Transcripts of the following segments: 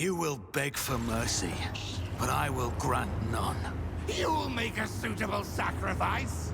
You will beg for mercy, but I will grant none. You'll make a suitable sacrifice?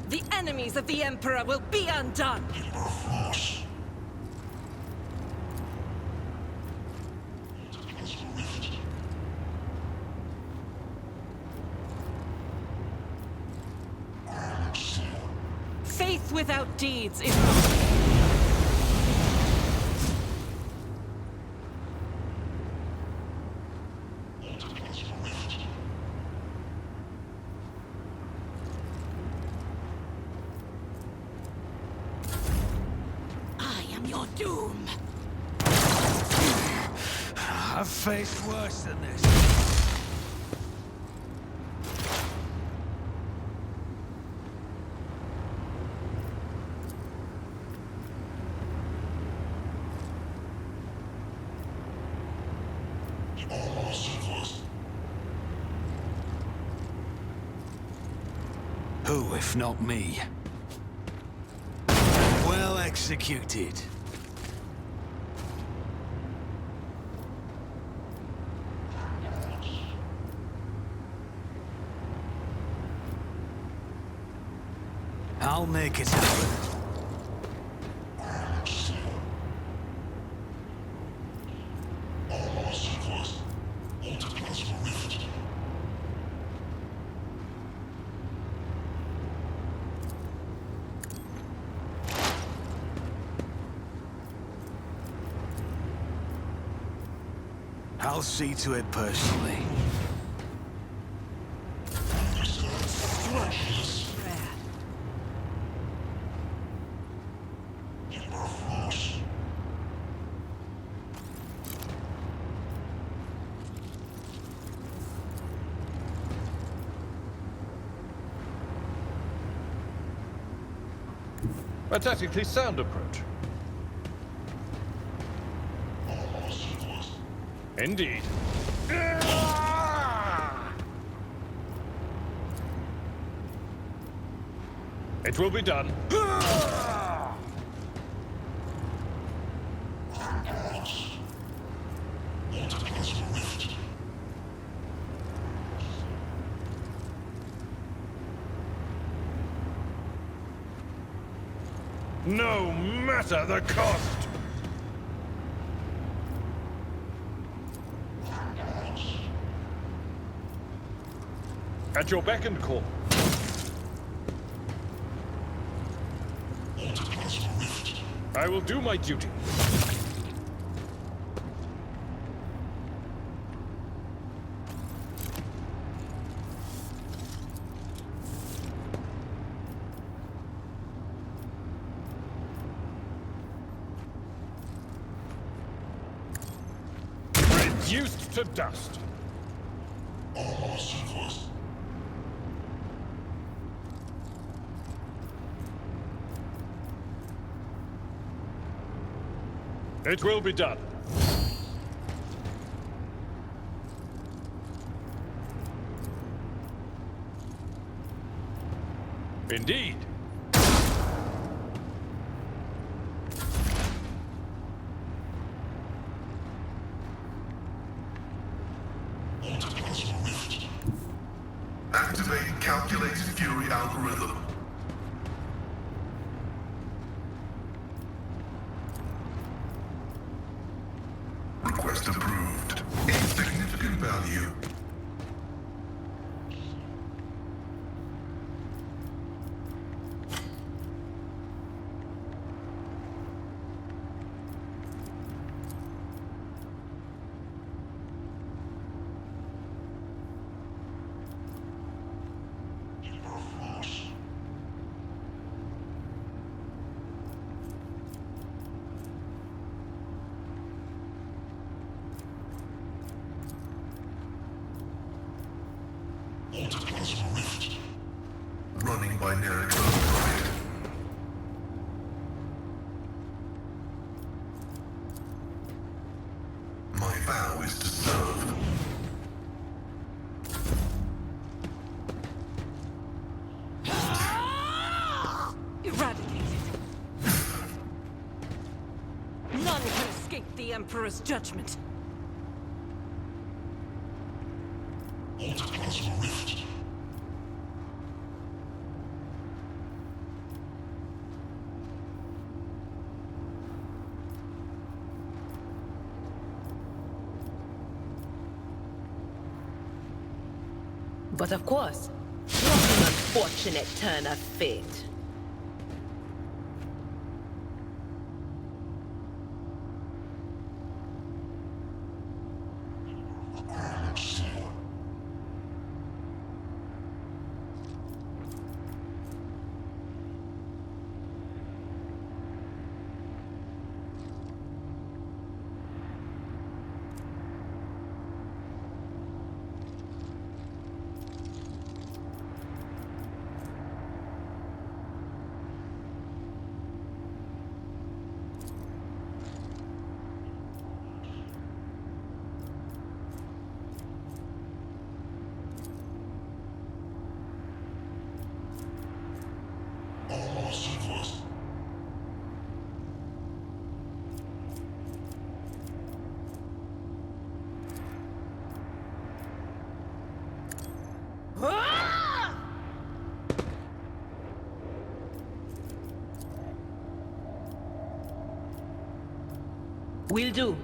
The enemies of the Emperor will be undone! Faith without deeds is... Your doom. I've faced worse than this. Who, if not me? Well executed. I'll make it happen. I'll see to it personally. A tactically sound approach. Indeed. It will be done. No matter the cost! At your beck and call. I will do my duty. Reduced to dust. It will be done. Indeed. Activating calculated fury algorithm. Request approved. Insignificant value. Running by necromunda. My vow is to serve. Eradicated. None can escape the Emperor's judgment. But of course, what an unfortunate turn of fate. Will do.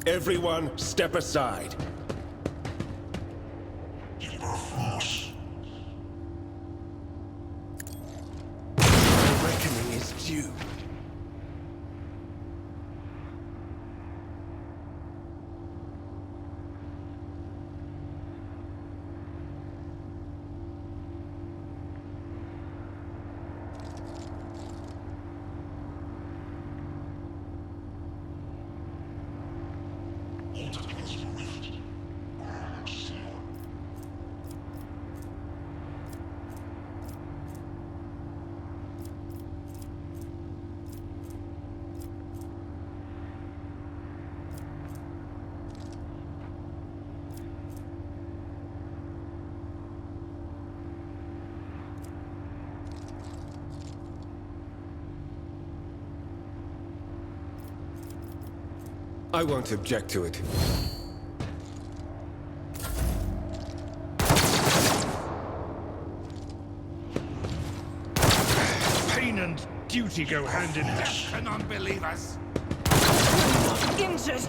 Everyone, step aside. The reckoning is due. I won't object to it. Pain and duty go hand in hand. Death to non-believers. Injured!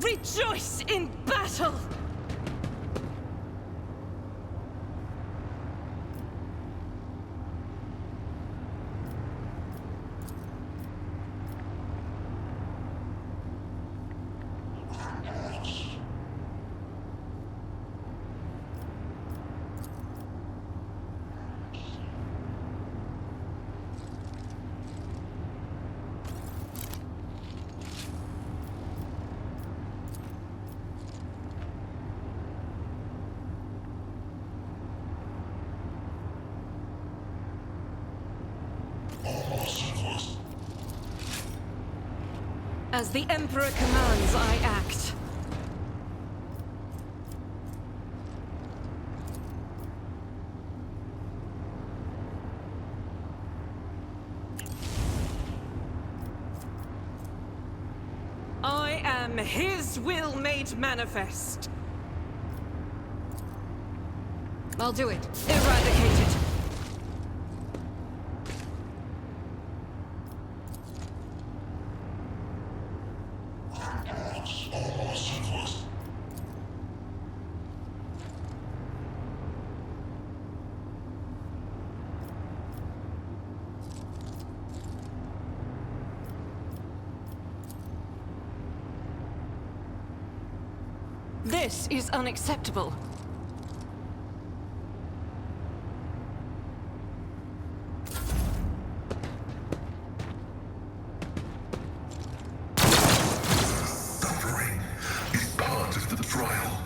Rejoice in battle! As the Emperor commands, I act. I am his will made manifest. I'll do it. Eradicate it. This is unacceptable. Suffering is part of the trial.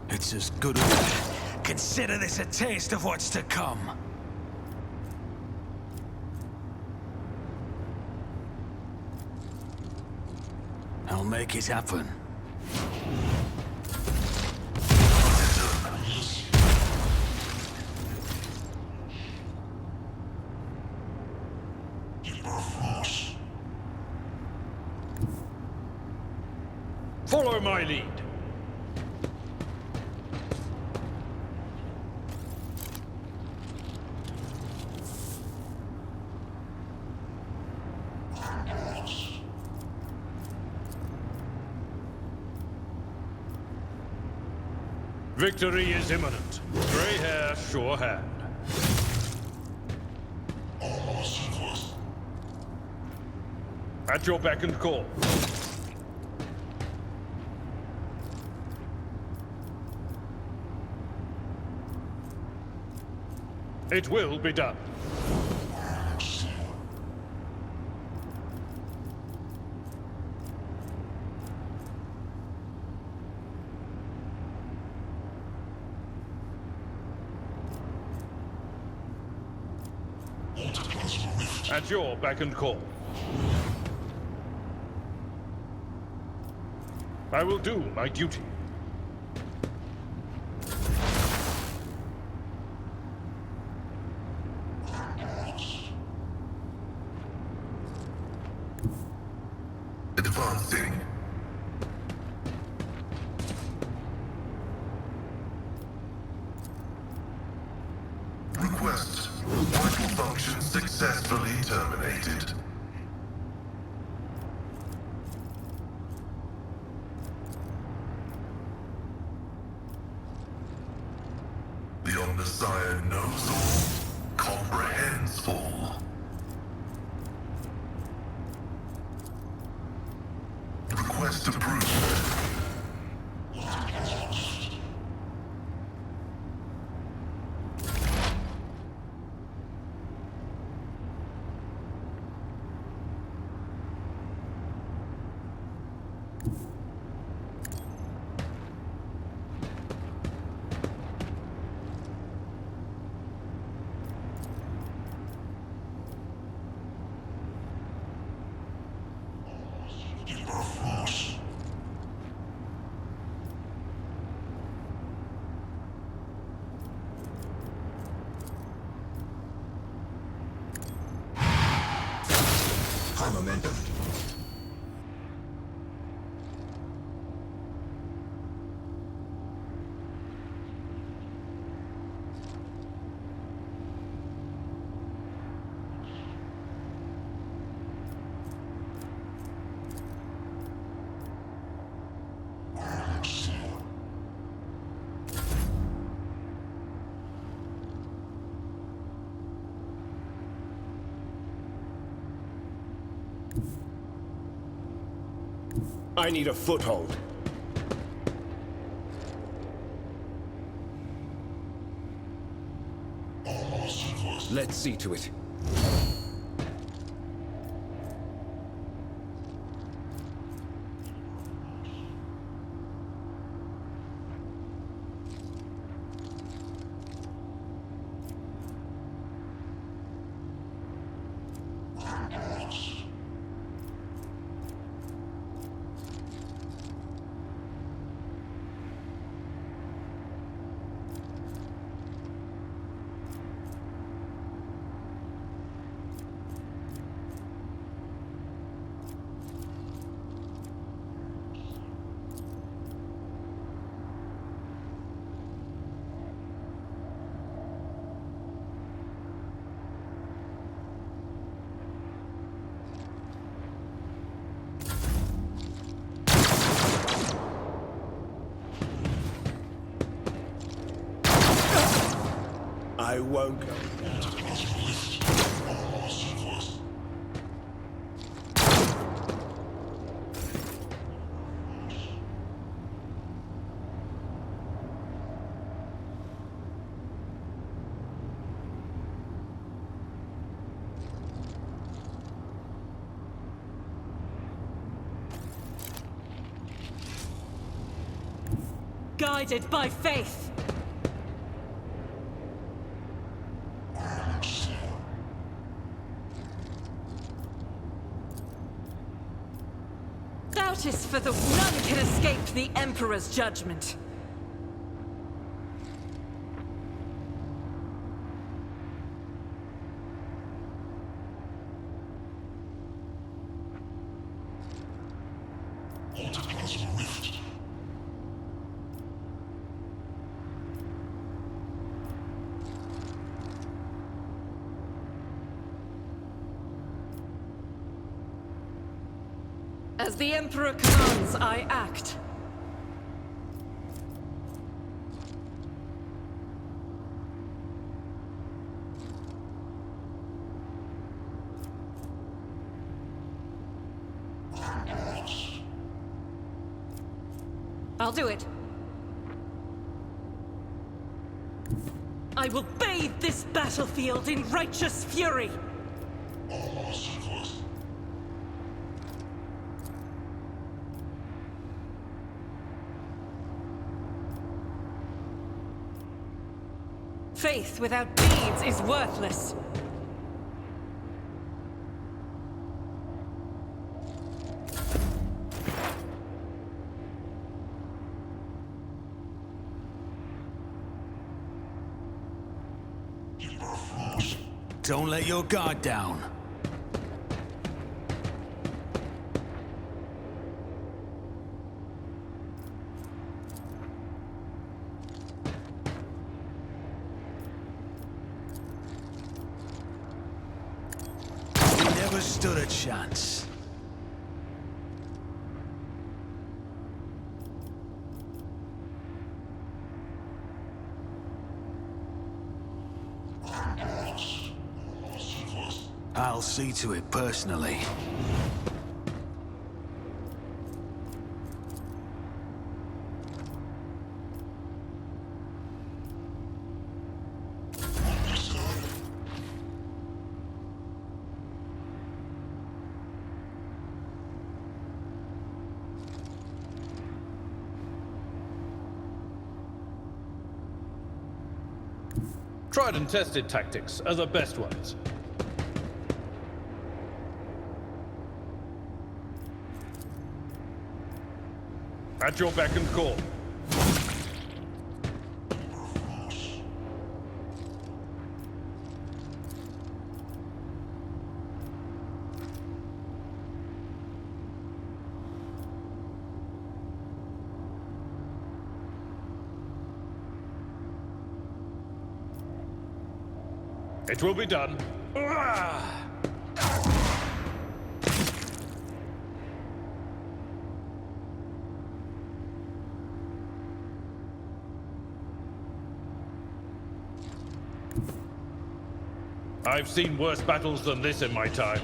It's as good as... Consider this a taste of what's to come. I'll make it happen. Follow my lead. Victory is imminent. Grey hair, sure hand. At your beck and call. It will be done. At your beck and call. I will do my duty. Successfully terminated. The Omnissiah knows all, comprehends all. Request approved. High momentum. I need a foothold. Let's see to it. I won't go. Guided by faith. Doubt is for the none can escape the Emperor's judgment. As the Emperor commands, I act. I'll do it. I will bathe this battlefield in righteous fury. Faith without deeds is worthless. Don't let your guard down. never stood a chance. I'll see to it personally. Tried and tested tactics are the best ones. At your beck and call. It will be done. I've seen worse battles than this in my time.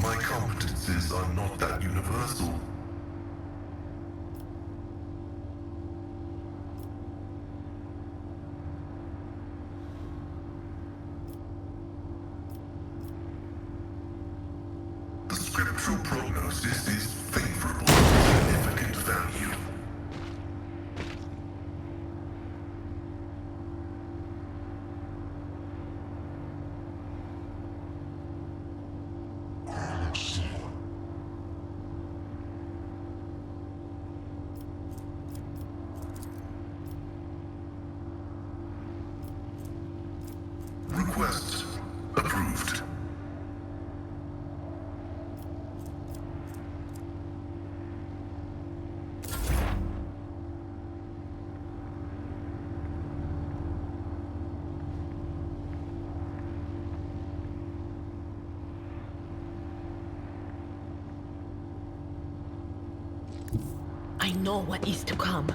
My competences are not that universal. The scriptural prognosis is favorable to significant value. Request approved. I know what is to come.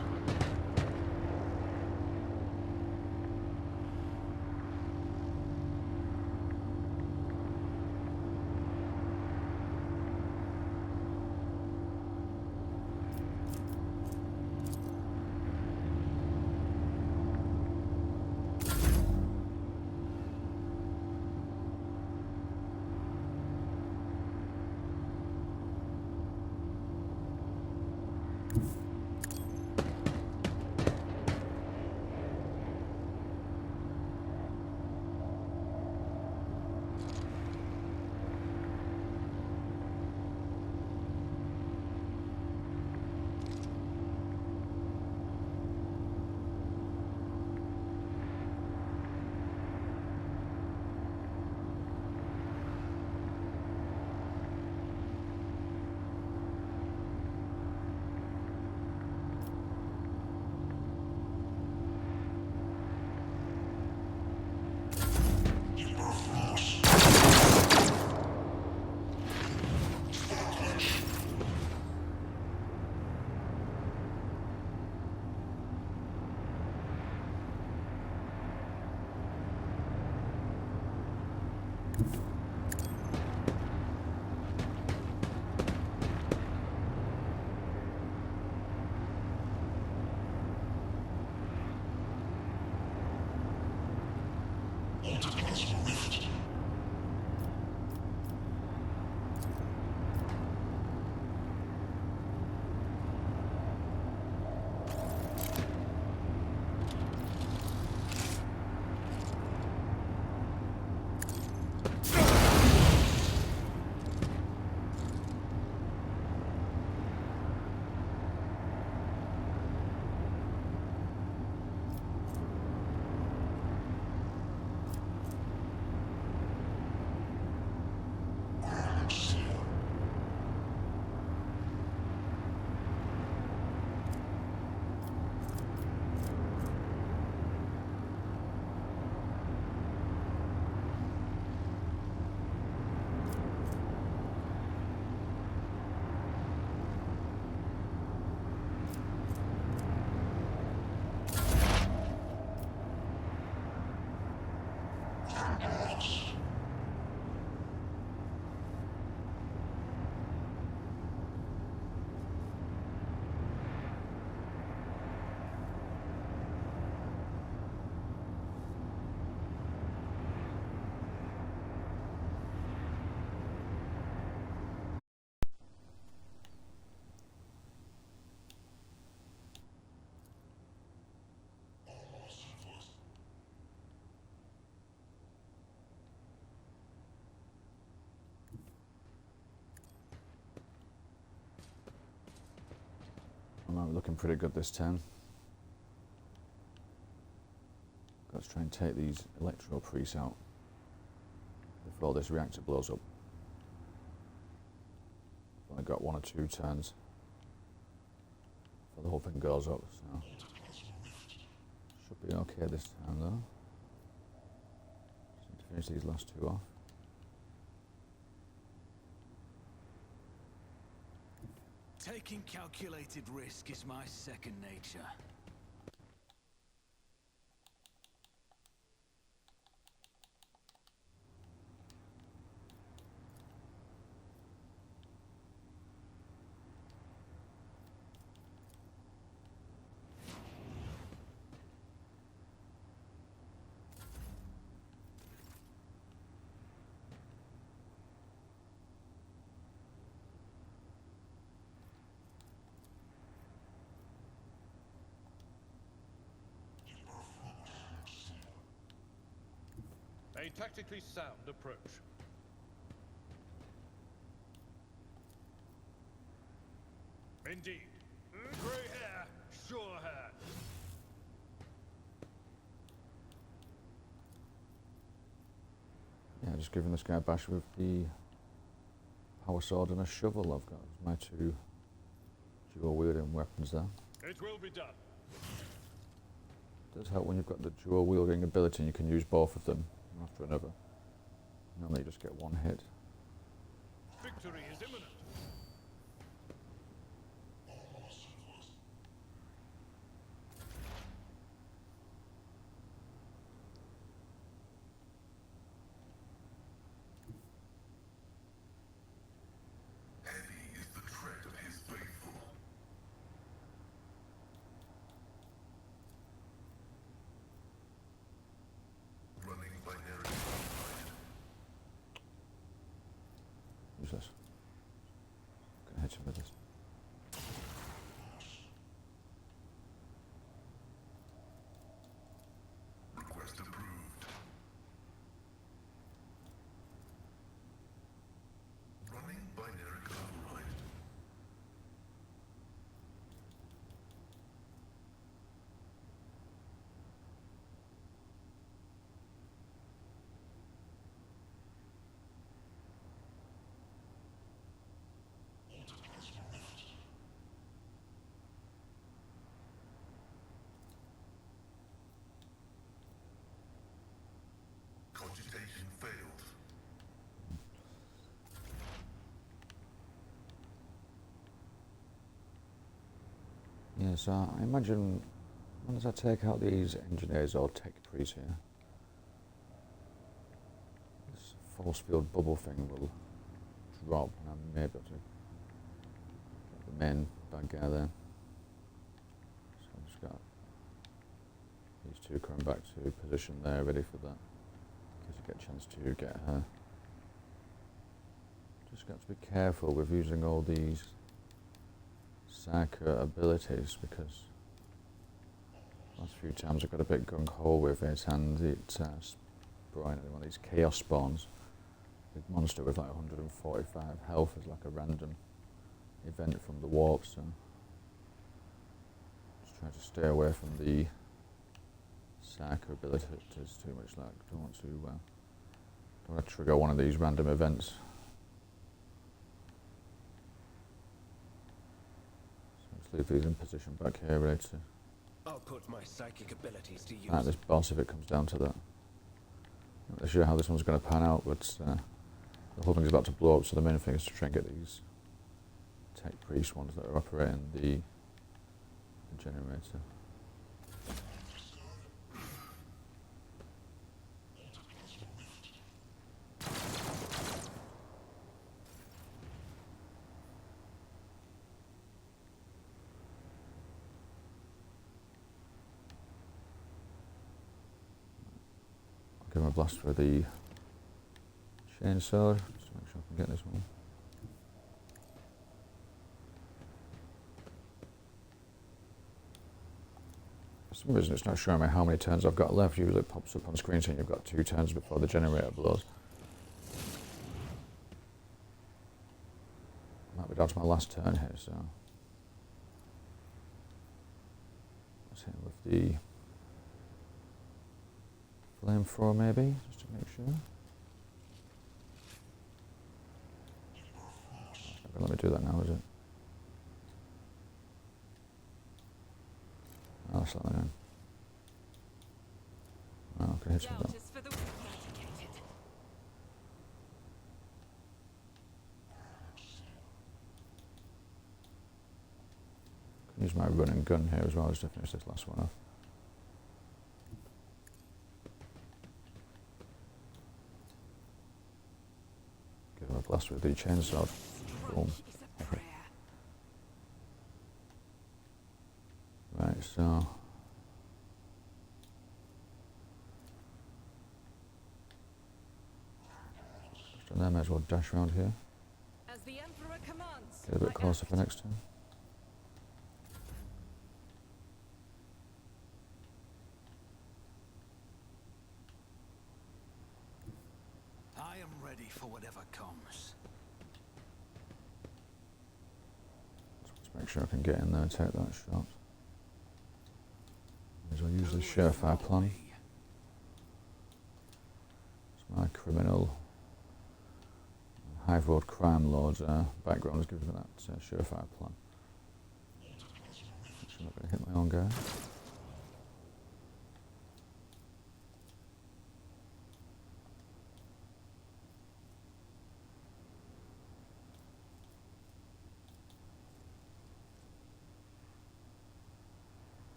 we're looking pretty good this turn. Got to try and take these electro priests out before this reactor blows up. I've only got 1 or 2 turns before the whole thing goes up, so should be okay this time though. Just need to finish these last 2 off. Taking calculated risk is my second nature. A tactically sound approach. Indeed. Grey hair, sure hair. Yeah, just giving this guy a bash with the power sword and a shovel I've got. My 2 dual wielding weapons there. It will be done. It does help when you've got the dual wielding ability and you can use both of them after another. Normally you just get 1 hit. Victory is imminent. Heavy is the tread of his faithful. Running binary conflict. Useless. Gonna hit him with this. Request approved. Running binary override. Cogitation failed. Yeah, so I imagine once I take out these engineers or tech priests here, this force field bubble thing will drop and I may be able to get the main bad guy there. So I've just got these 2 coming back to position there, ready for that. In case I get a chance to get her. Just got to be careful with using all these Saka abilities because last few times I got a bit gung-ho with it and it brought in one of these chaos spawns. Big monster with like 145 health as like a random event from the warp, so just trying to stay away from the Saka abilities too much. Like don't want to trigger one of these random events. Leave these in position back here, ready to I'll put my psychic abilities to use. fight this boss if it comes down to that. I'm not sure how this one's going to pan out, but the whole thing's about to blow up, so the main thing is to try and get these tech priest ones that are operating the generator. Give him a blast for the chainsaw, just to make sure I can get this one. For some reason it's not showing me how many turns I've got left. Usually it pops up on screen saying you've got 2 turns before the generator blows. Might be down to my last turn here, so Let's hit him with the flamethrower maybe, just to make sure. It's not gonna let me do that now, is it? Oh, that's not that. Oh, okay, hit Doubt with that. is for the weak-educated. Can use my running gun here as well, just to finish this last one off. Give him a blast with the chainsaw. Boom. Is a prayer. Right, so just on there, might as well dash around here. As the Emperor commands. Get a bit I closer act. for next time. I am ready for whatever comes. Just make sure I can get in there and take that shot. As well use the surefire plan. It's my criminal Hive Road crime lord's background has given me that surefire plan. I'm not going to hit my own guy.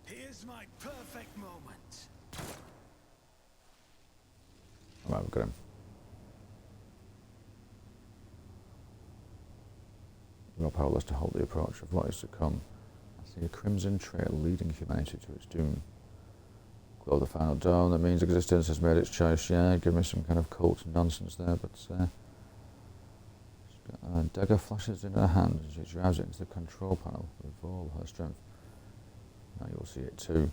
Here's my perfect moment. Alright, we've got him. We are powerless to halt the approach of what is to come. I see a crimson trail leading humanity to its doom. Glow of the final dawn, that means existence has made its choice. Yeah, give me some kind of cult nonsense there, but she's got a dagger flashes in her hand and she drives it into the control panel with all her strength. Now you'll see it too.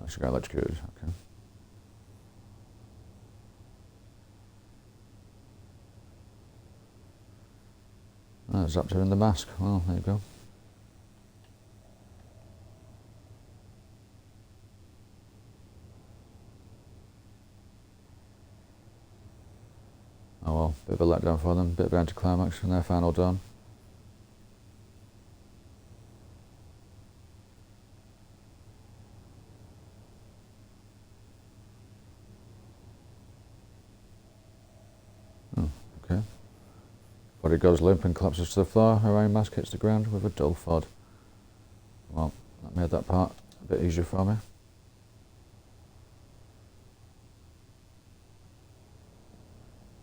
Oh, she got electrocuted, okay. Oh, zapped her in the mask. Well, there you go. Oh well, bit of a letdown for them, bit of anticlimax in their final dawn. Oh, okay. Body goes limp and collapses to the floor. Her iron mask hits the ground with a dull thud. Well, that made that part a bit easier for me.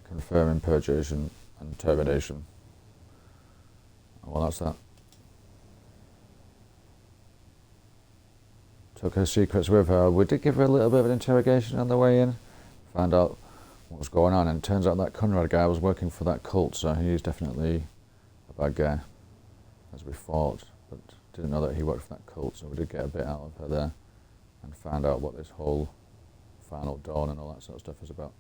Confirming purgation and termination. Well, that's that. Took her secrets with her. We did give her a little bit of an interrogation on the way in. Found out what was going on, and it turns out that Conrad guy was working for that cult, so he's definitely a bad guy, as we thought, but didn't know that he worked for that cult, so we did get a bit out of her there and found out what this whole final dawn and all that sort of stuff is about.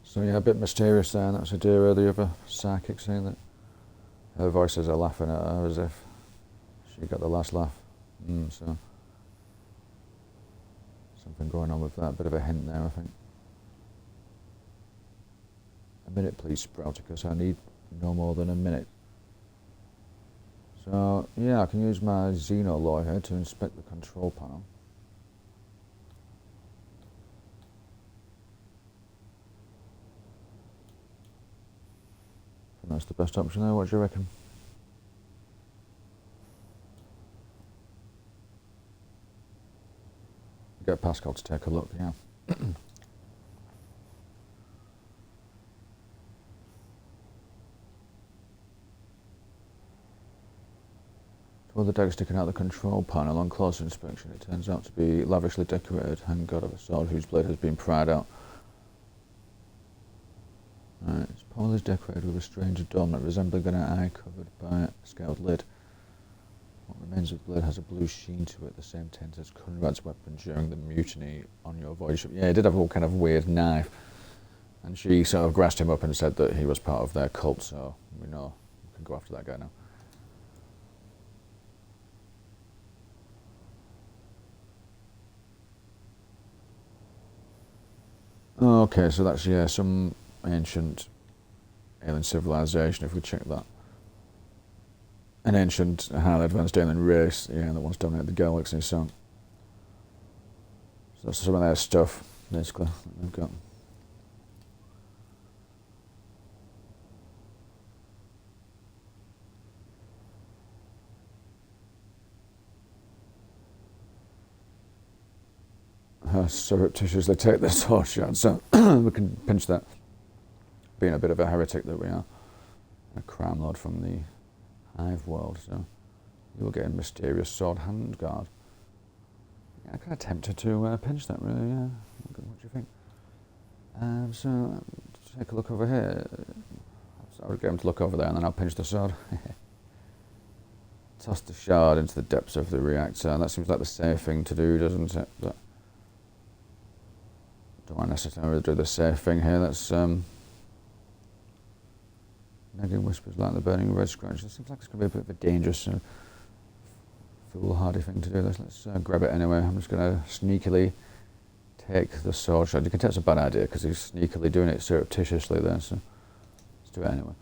So yeah, a bit mysterious there, and that's Adira, the other psychic, saying that her voices are laughing at her as if she got the last laugh. So something going on with that, bit of a hint there, I think. A minute please, Sprouticus, I need no more than a minute. So yeah, I can use my Xenolaw here to inspect the control panel. That's the best option there, what do you reckon? Get Pascal to take a look, yeah. Two other daggers sticking out the control panel. On closer inspection, it turns out to be lavishly decorated hand guard of a sword whose blade has been pried out. Right, its pommel is decorated with a strange adornment resembling an eye covered by a scaled lid. What remains of the blade has a blue sheen to it, the same tint as Conrad's weapon during the mutiny on your voyage. Yeah, he did have a kind of weird knife. And she sort of grassed him up and said that he was part of their cult, so we know we can go after that guy now. Okay, so that's, yeah, some ancient alien civilization, if we check that. An ancient, highly advanced alien race, yeah, that wants to dominate the galaxy, so that's some of their stuff, basically, that they've got. Surreptitiously take the sword shard, so we can pinch that. Being a bit of a heretic that we are, a crime lord from the Hive world, so you'll get a mysterious sword hand guard. Yeah, I'm kind of tempted to pinch that, really. Yeah, what do you think? So take a look over here. I'll get him to look over there, and then I'll pinch the sword. Toss the shard into the depths of the reactor. That seems like the safe thing to do, doesn't it? But don't want to necessarily do the safe thing here. That's nagging whispers like the burning red scratch. It seems like it's going to be a bit of a dangerous, foolhardy thing to do. Let's grab it anyway. I'm just going to sneakily take the sword shard. You can tell it's a bad idea because he's sneakily doing it surreptitiously there. So let's do it anyway.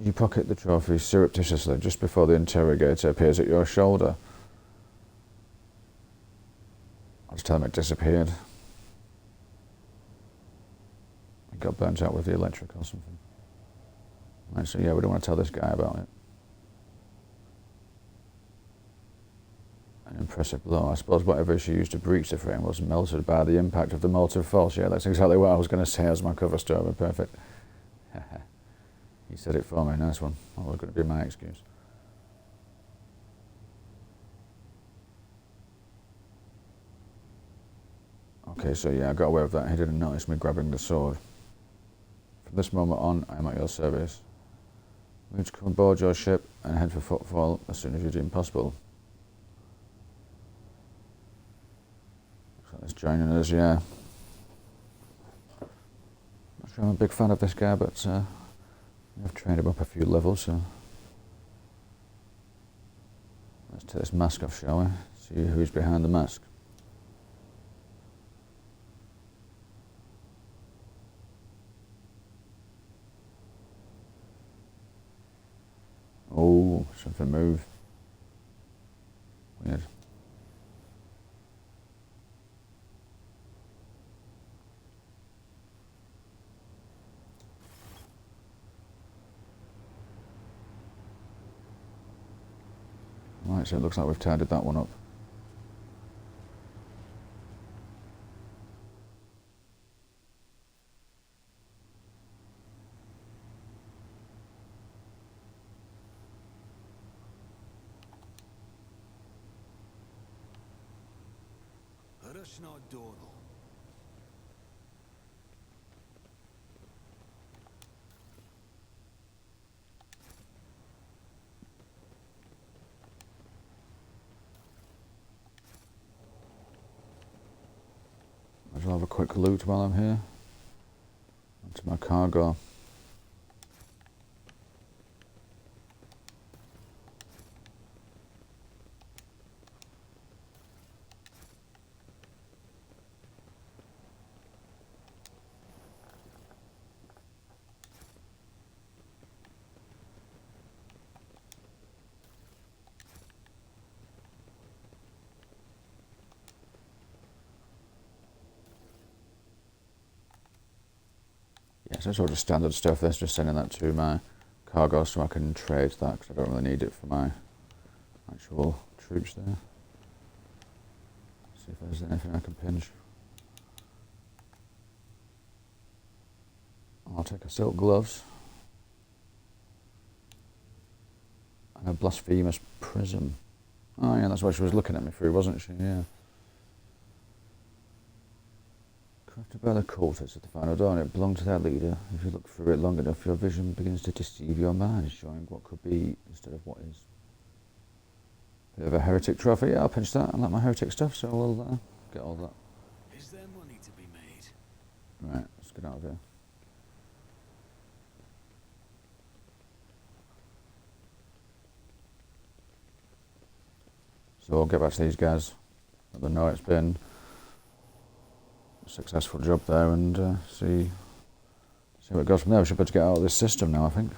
You pocket the trophy surreptitiously just before the interrogator appears at your shoulder. I'll just tell him it disappeared. It got burnt out with the electric or something. Right, so yeah, we don't want to tell this guy about it. An impressive blow. I suppose whatever she used to breach the frame was melted by the impact of the motive force. Yeah, that's exactly what I was going to say as my cover story. Perfect. He said it for me. Nice one. That was going to be my excuse. Okay, so yeah, I got away with that. He didn't notice me grabbing the sword. From this moment on, I am at your service. We need to come aboard your ship and head for Footfall as soon as you deem possible. Looks like he's joining us, yeah. Not sure I'm a big fan of this guy, but I've trained him up a few levels, so let's take this mask off, shall we? See who's behind the mask. Oh, something moved. Weird. Right, so it looks like we've tidied that one up. I'll have a quick loot while I'm here. Onto my cargo. Yeah, so it's all just standard stuff. That's just sending that to my cargo so I can trade that because I don't really need it for my actual troops there. See if there's anything I can pinch. I'll take a silk gloves. blasphemous prism. Oh yeah, that's why she was looking at me through, wasn't she? Yeah. Crafted by the cultists at the final dawn, it belonged to their leader. If you look through it long enough, your vision begins to deceive your mind, showing what could be instead of what is. Bit of a heretic trophy. Yeah, I'll pinch that. I like my heretic stuff, so we'll get all that. Is there money to be made? Right, let's get out of here. So we'll get back to these guys. Let them know it's been a successful job there, and see where it goes from there. We should be able to get out of this system now, I think.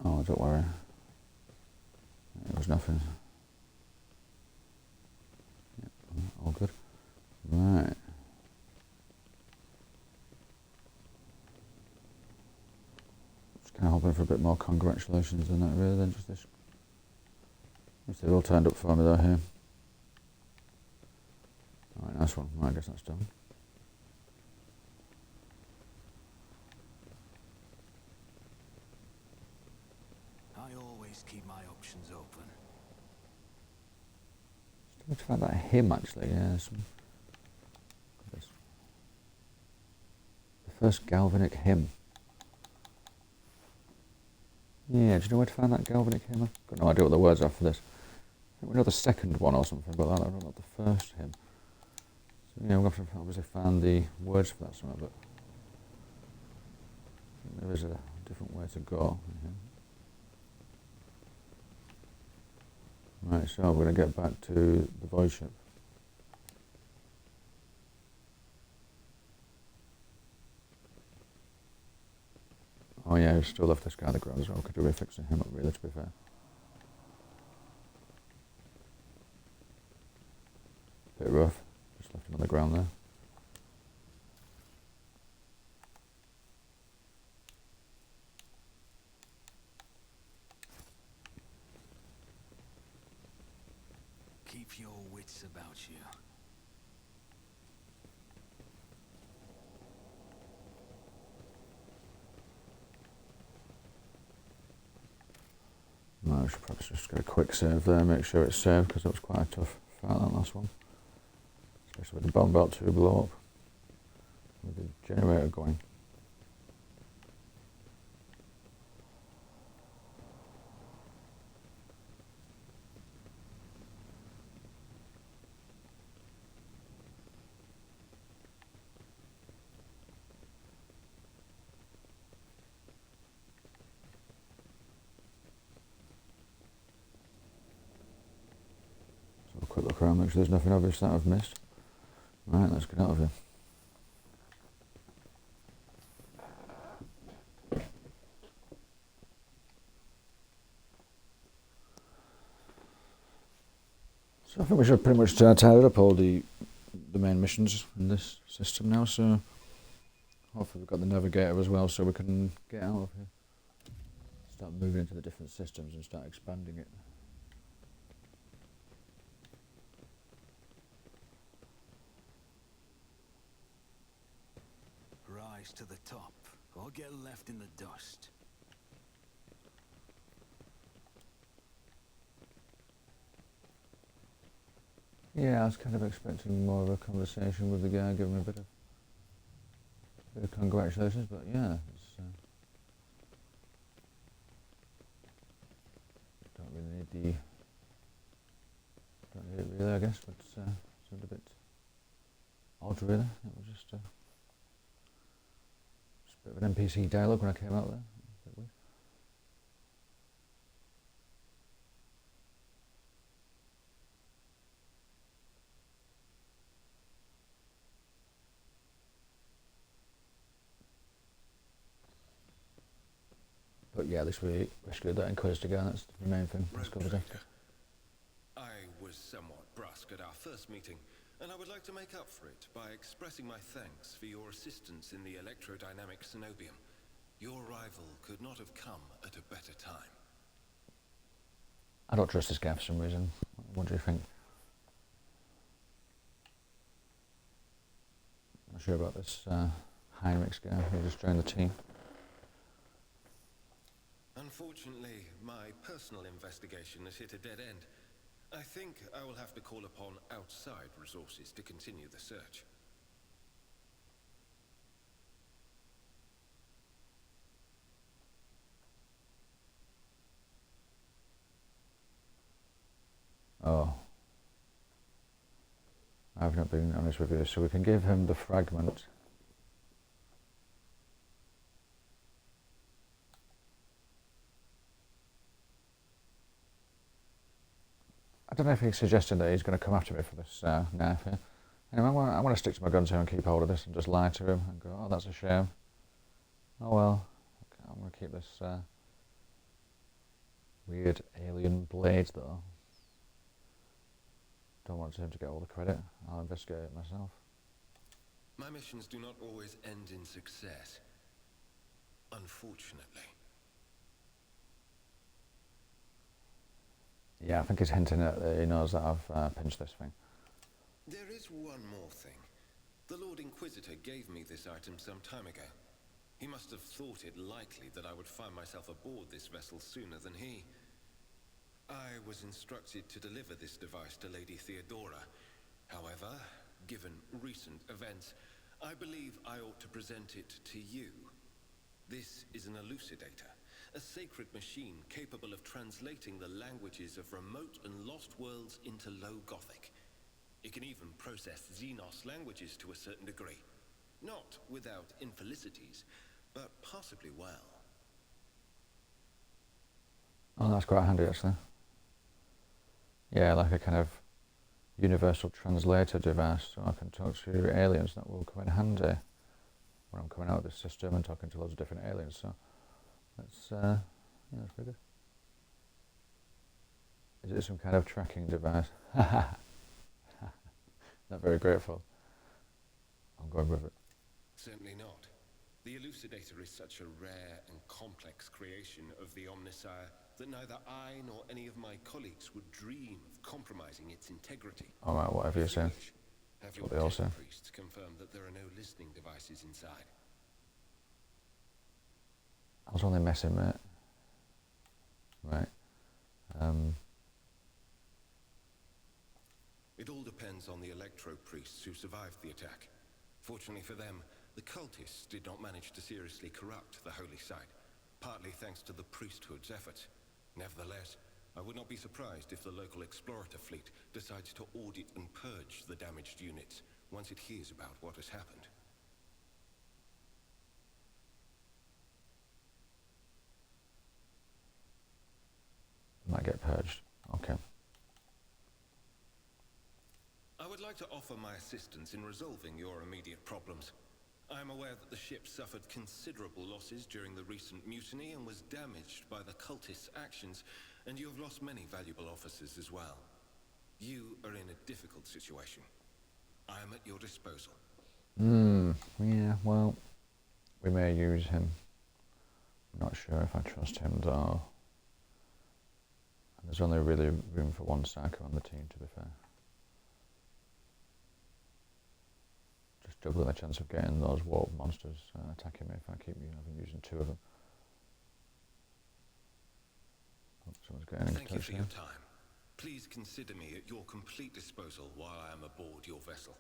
Oh, don't worry. It was nothing. Yep, all good. Right. Just kind of hoping for a bit more congratulations than that, really, than just this. They've all turned up for me though here. Alright, nice one. Right, I guess that's done. I always keep my options open. Still to find that hymn actually, yeah. The first Galvanic hymn. Yeah, do you know where to find that Galvanic hymn? I've got no idea what the words are for this. I think we know the second one or something, but I don't know the first hymn. So yeah, we'll have to obviously find the words for that somewhere, but I think there is a different way to go. Right, so we're going to get back to the void ship. Oh yeah, we've still left this guy on the ground as well. Could do with fixing him up, really, to be fair. Bit rough. Just left him on the ground there. Keep your wits about you. No, I should probably just get a quick save there, make sure it's saved, because that was quite a tough fight, that last one. Especially with the bomb belt 2 blow up. With the generator going. Quick look around, make sure there's nothing obvious that I've missed. Right, let's get out of here. So I think we should pretty much tied up all the main missions in this system now, so hopefully we've got the navigator as well so we can get out of here. Start moving into the different systems and start expanding it. Rise to the top, or get left in the dust. Yeah, I was kind of expecting more of a conversation with the guy, giving me a bit of congratulations, but yeah, it's don't really need it really, I guess, but seemed a bit odd really. It was just a bit of an NPC dialogue when I came out there. A bit weird. But yeah, at least we rescued that Inquisitor guy, that's the main thing. Let's go with that. I was somewhat brusque at our first meeting, and I would like to make up for it by expressing my thanks for your assistance in the electrodynamic Cenobium. Your arrival could not have come at a better time. I don't trust this guy for some reason. What do you think? Not sure about this Heinrich's guy who just joined the team. Unfortunately, my personal investigation has hit a dead end. I think I will have to call upon outside resources to continue the search. Oh. I've not been honest with you, so we can give him the fragment. I don't know if he's suggesting that he's going to come after me for this knife here. Anyway, I want to stick to my guns here and keep hold of this and just lie to him and go, oh, that's a shame. Oh well, okay, I'm going to keep this weird alien blade though. Don't want him to get all the credit. I'll investigate it myself. My missions do not always end in success. Unfortunately. Yeah, I think he's hinting at he knows that I've pinched this thing. There is one more thing. The Lord Inquisitor gave me this item some time ago. He must have thought it likely that I would find myself aboard this vessel sooner than he. I was instructed to deliver this device to Lady Theodora. However, given recent events, I believe I ought to present it to you. This is an elucidator, a sacred machine capable of translating the languages of remote and lost worlds into Low Gothic. It can even process Xenos languages to a certain degree. Not without infelicities, but possibly well. Oh, that's quite handy actually. Yeah, like a kind of universal translator device, so I can talk to aliens. That will come in handy when I'm coming out of this system and talking to loads of different aliens. So that's yeah, that's pretty good. Is it some kind of tracking device? Not very grateful. I'm going with it. Certainly not. The elucidator is such a rare and complex creation of the Omnissiah that neither I nor any of my colleagues would dream of compromising its integrity. All right, whatever you say. Have what they all say. priests confirm that there are no listening devices inside? I was only messing, mate. Right. It all depends on the electro priests who survived the attack. Fortunately for them, the cultists did not manage to seriously corrupt the holy site, partly thanks to the priesthood's efforts. Nevertheless, I would not be surprised if the local explorator fleet decides to audit and purge the damaged units once it hears about what has happened. Might get purged. Okay. I would like to offer my assistance in resolving your immediate problems. I am aware that the ship suffered considerable losses during the recent mutiny and was damaged by the cultists' actions, and you have lost many valuable officers as well. You are in a difficult situation. I am at your disposal. Yeah, well, we may use him. I'm not sure if I trust him though. And there's only really room for one psycho on the team, to be fair. Just doubling the chance of getting those warp monsters attacking me if I keep using two of them. Oh, someone's getting in touch. Thank you for your time. Please consider me at your complete disposal while I am aboard your vessel.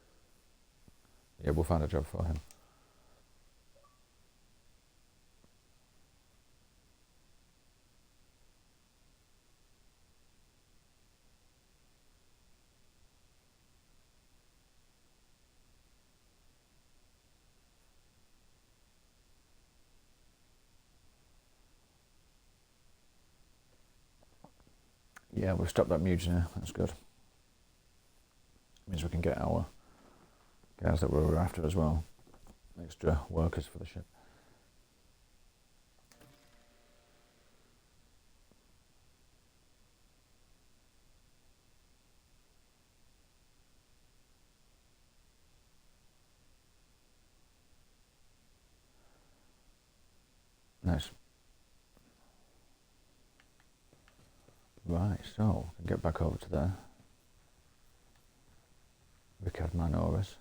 Yeah, we'll find a job for him. Yeah, we've stopped that mutiny. That's good. Means we can get our guys that we were after as well. Extra workers for the ship. Nice. Right, so we can get back over to there. Ricard Manoris.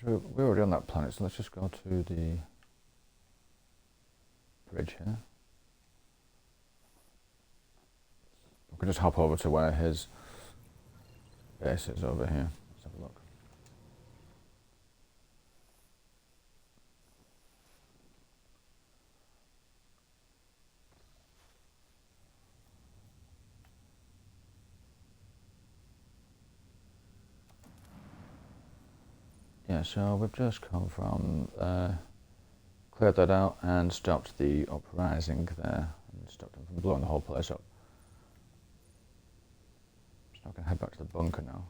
So we're already on that planet, so let's just go to the bridge here. We can just hop over to where his base is over here. Let's have a look. Yeah, so we've just come from cleared that out and stopped the uprising there and stopped them from blowing the whole place up. So I can head back to the bunker now.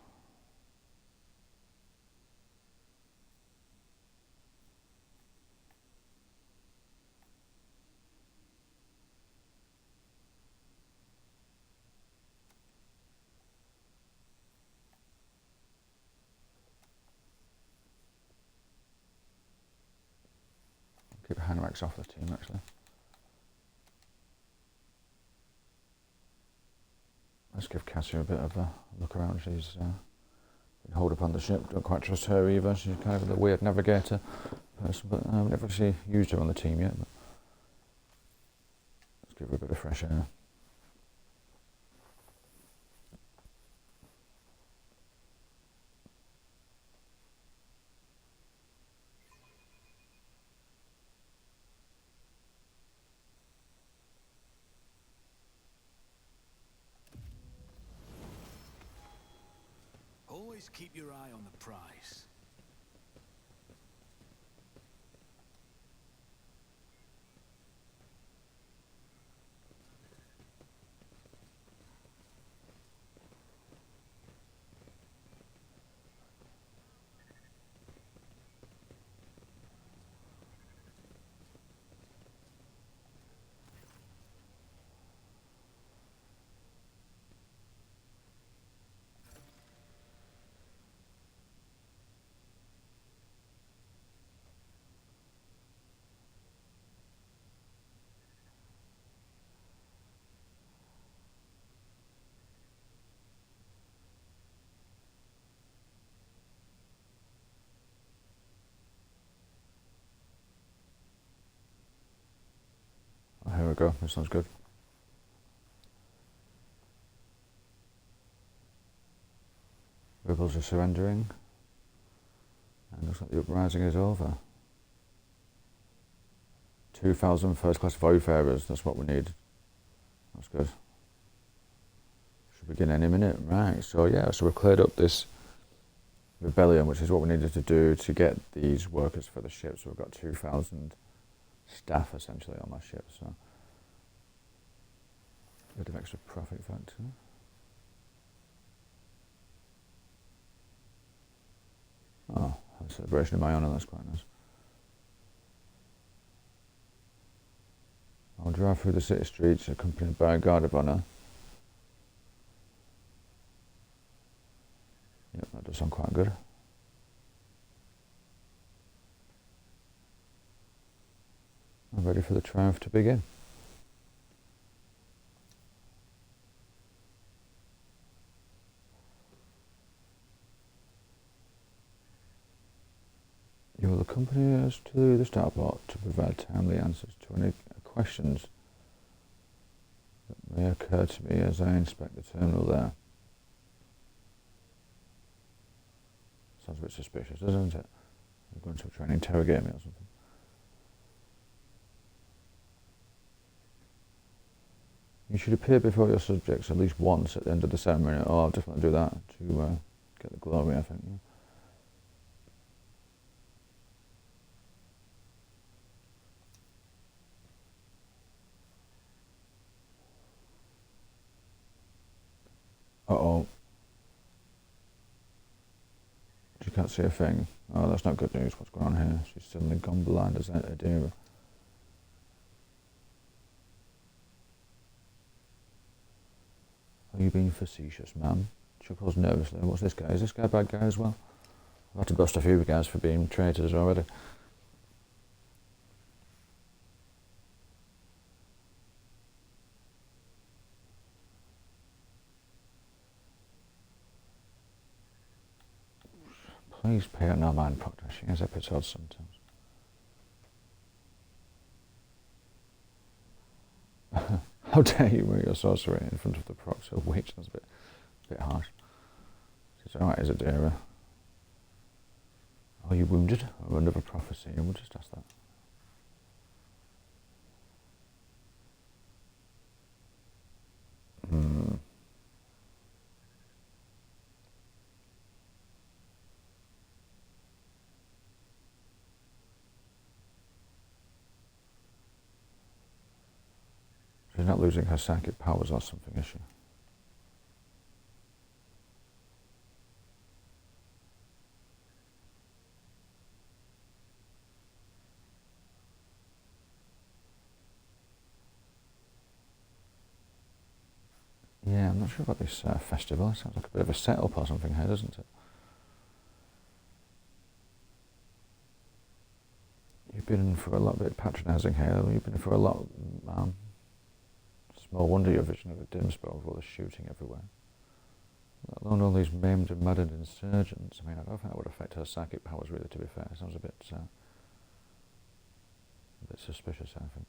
Keep Henrik's off the team actually. Let's give Cassia a bit of a look around. She's been holed up on the ship. Don't quite trust her either. She's kind of a weird navigator person, but I've never actually used her on the team yet. But let's give her a bit of fresh air. Always keep your eye on the prize. Oh, here we go. This sounds good. Rebels are surrendering. And looks like the uprising is over. 2,000 first-class voidfarers. That's what we need. That's good. Should begin any minute. Right. So yeah. So we've cleared up this rebellion, which is what we needed to do to get these workers for the ship. So we've got 2,000 staff essentially on my ship. So a bit of extra profit factor. Oh, a celebration in my honour. That's quite nice. I'll drive through the city streets accompanied by a guard of honour. Yep, that does sound quite good. I'm ready for the triumph to begin. You will accompany us to the starport to provide timely answers to any questions that may occur to me as I inspect the terminal there. Sounds a bit suspicious, doesn't it? You're going to try and interrogate me or something. You should appear before your subjects at least once at the end of the ceremony. Oh, I'll definitely do that to get the glory, I think. Yeah. Uh-oh. She can't see a thing. Oh, that's not good news. What's going on here? She's suddenly gone blind as Adira. Are you being facetious, ma'am? Chuckles nervously. What's this guy? Is this guy a bad guy as well? I've had to bust a few guys for being traitors already. Please pay her no mind, Proctor. She has episodes sometimes. How dare you wear your sorcery in front of the Proctor Witch? That's a bit harsh. She's alright, is it, dear? Are you wounded? Or another prophecy? And we'll just ask that. She's not losing her psychic powers or something, is she? Yeah, I'm not sure about this festival. It sounds like a bit of a setup or something here, doesn't it? You've been for a lot, bit patronising here. You've been for a lot. Small wonder your vision of a dim spell with all the shooting everywhere. Let alone all these maimed and maddened insurgents. I mean, I don't think that would affect her psychic powers, really, to be fair. It sounds a bit suspicious, I think.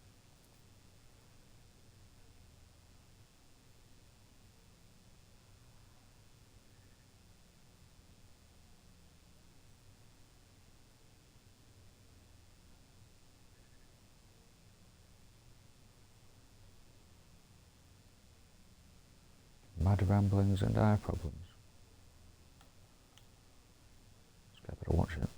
Mad ramblings and eye problems. I better watch it.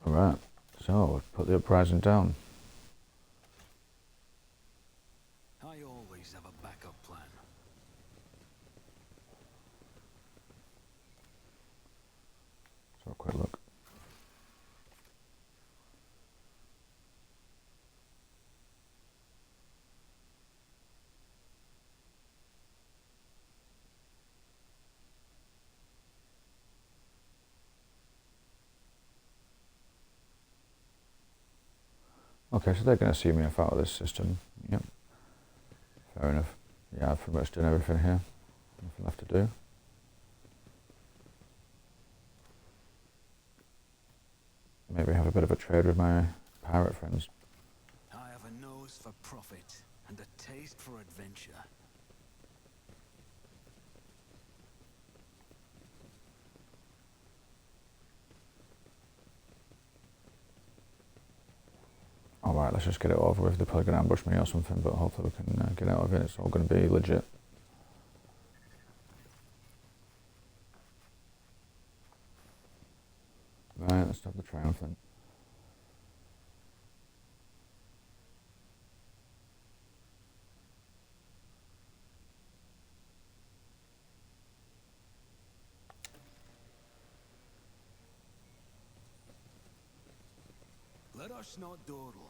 Right, so put the uprising down. I always have a backup plan. Let's have a quick look. Okay, so they're going to see me off out of this system. Yep. Fair enough. Yeah, I've pretty much done everything here. Nothing left to do. Maybe have a bit of a trade with my pirate friends. I have a nose for profit and a taste for adventure. Alright, let's just get it over with. They're probably going to ambush me or something, but hopefully we can get out of it. It's all going to be legit. Right, let's have the triumphant. Let us not dawdle.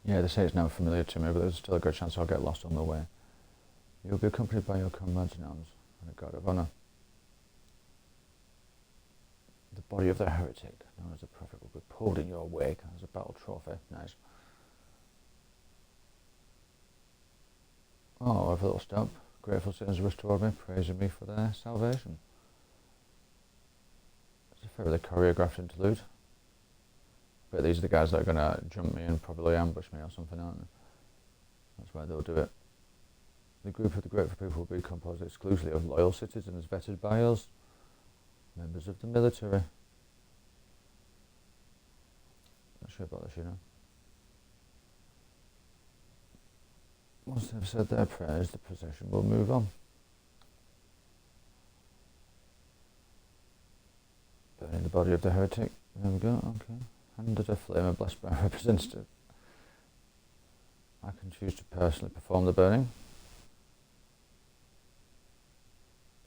Yeah, they say it's now familiar to me, but there's still a good chance I'll get lost on the way. You'll be accompanied by your comrades in arms and a guard of honour. The body of the heretic, known as the prophet, will be pulled in your wake as a battle trophy. Nice. Oh, I have a little stop. Grateful sinners restored me, praising me for their salvation. It's a fairly choreographed interlude. But these are the guys that are going to jump me and probably ambush me or something, aren't they? That's why they'll do it. The group of the grateful people will be composed exclusively of loyal citizens vetted by us, members of the military. Not sure about this, you know. Once they've said their prayers, the procession will move on. Burning the body of the heretic. There we go, okay. Handed a flame and blessed by a representative. I can choose to personally perform the burning.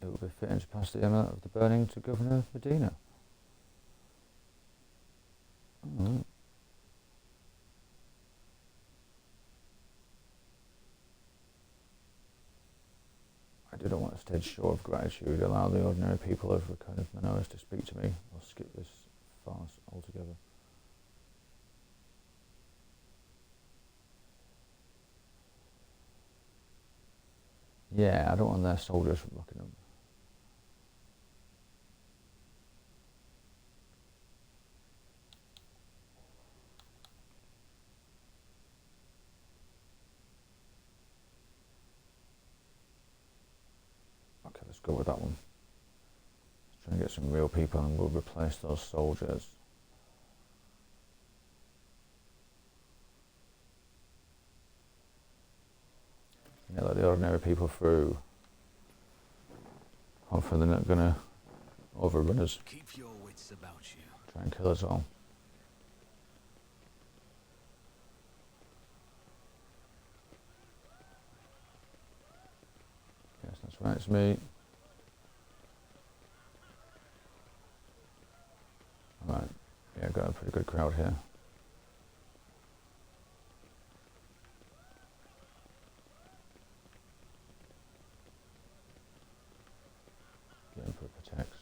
It will be fitting to pass the amount of the burning to Governor Medina. Alright. I didn't want a stage show of gratitude, allow the ordinary people of the kind of Manoas to speak to me, or skip this farce altogether. Yeah, I don't want their soldiers looking up. Okay, let's go with that one. Let's try and get some real people and we'll replace those soldiers. Yeah, let the ordinary people through. Hopefully they're not going to overrun us. Keep your wits about you. Try and kill us all. Yes, that's right, it's me. Alright, yeah, got a pretty good crowd here. The Emperor protects.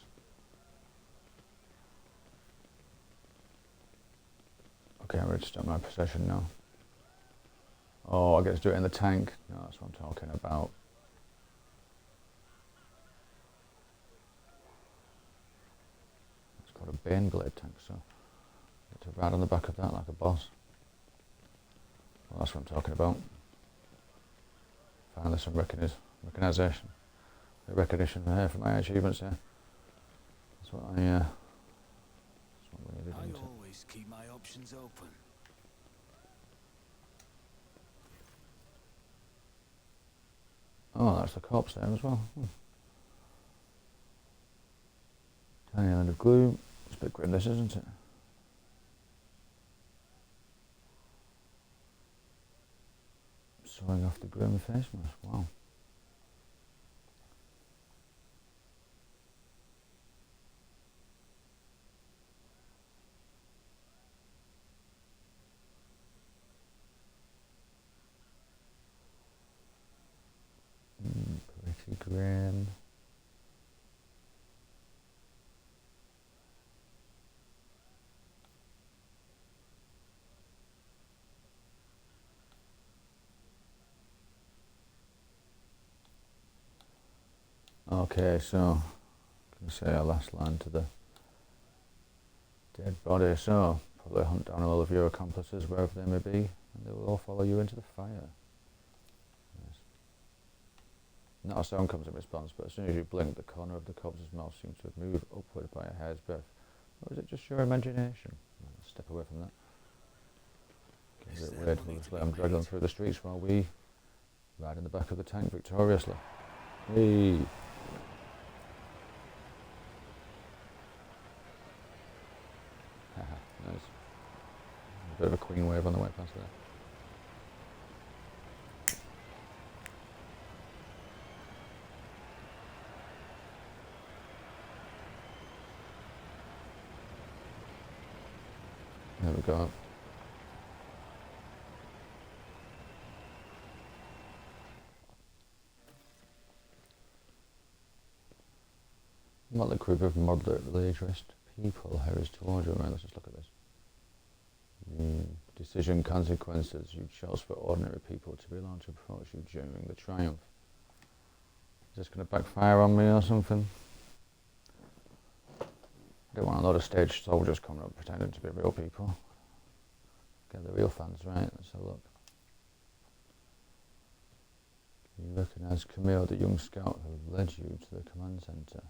Okay, I'm ready to start my procession now. Oh, I get to do it in the tank. No, that's what I'm talking about. It's called a Bane Blade tank, so I get to ride on the back of that like a boss. Well, that's what I'm talking about. Finally some recognition. Recognition here for my achievements here. That's what we needed. I always keep my options open. Oh, that's the corpse there as well. Tiny island of gloom. It's a bit grim, this, isn't it? Sawing off the grim face mask. Wow. Pretty grim. Okay, so can we say our last line to the dead body? So probably hunt down all of your accomplices wherever they may be, and they will all follow you into the fire. Yes. Not a sound comes in response, but as soon as you blink, the corner of the corpse's mouth seems to have moved upward by a hair's breadth. Or is it just your imagination? Let's step away from that. Gets a bit weird. We'll just let them drag them through the streets while we ride in the back of the tank victoriously. Hey! Haha, nice. A bit of a queen wave on the way past there. There we go. Motley group of moderately dressed people hurries towards you. Right, let's just look at this. Decision consequences. You chose for ordinary people to be allowed to approach you during the triumph. Is this going to backfire on me or something? I don't want a lot of stage soldiers coming up pretending to be real people. Get the real fans, right? Let's have a look. You recognise Camille, the young scout who led you to the command centre.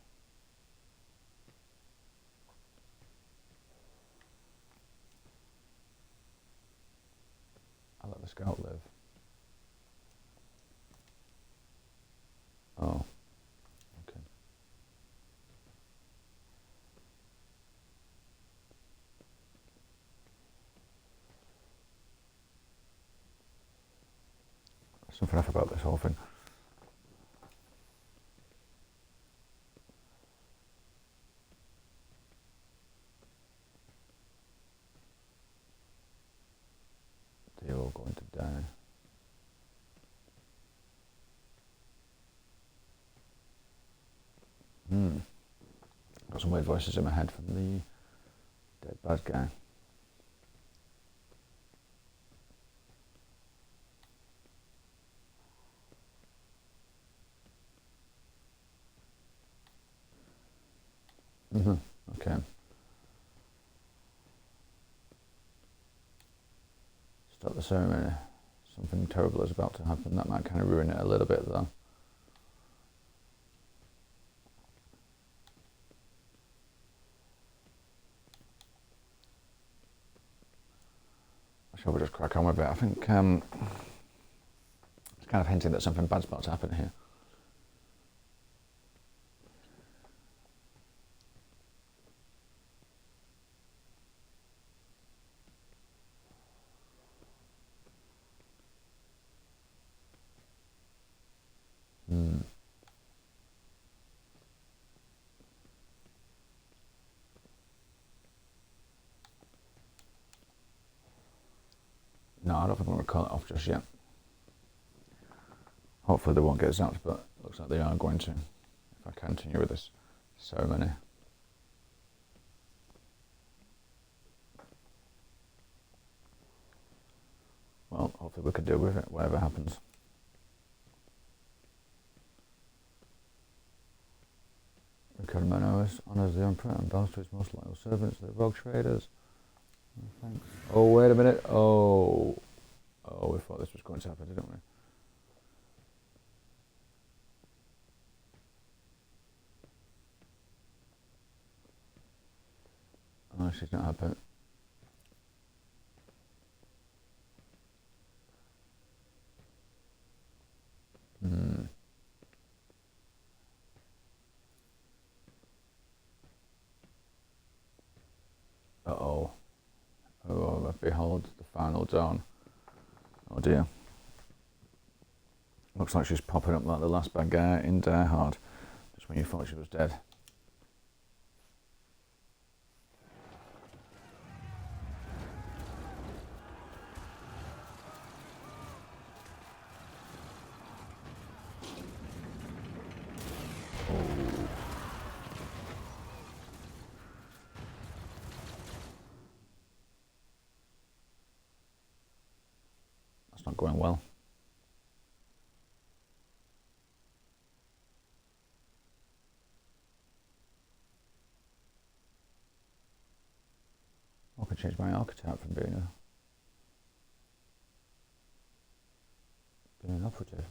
I'll let the scout live. Oh, okay. Something I forgot this whole thing. They're all going to die. Got some weird voices in my head from the dead bad guy. Okay. Start the ceremony. Something terrible is about to happen. That might kind of ruin it a little bit though. Shall we just crack on with it? I think it's kind of hinting that something bad's about to happen here. No, I don't think I'm going to call it off just yet. Hopefully they won't get zapped, but it looks like they are going to, if I continue with this ceremony. Well, hopefully we can deal with it, whatever happens. Ricardo Manos honours the Emperor and bows to his most loyal servants, the Rogue Traders. Thanks. Oh, wait a minute. Oh, we thought this was going to happen, didn't we? Oh, she's not happy. Uh-oh. Oh, behold the final dawn. Oh dear. Looks like she's popping up like the last bad guy in Die Hard, just when you thought she was dead. That's not going well. I could change my archetype from being an operative.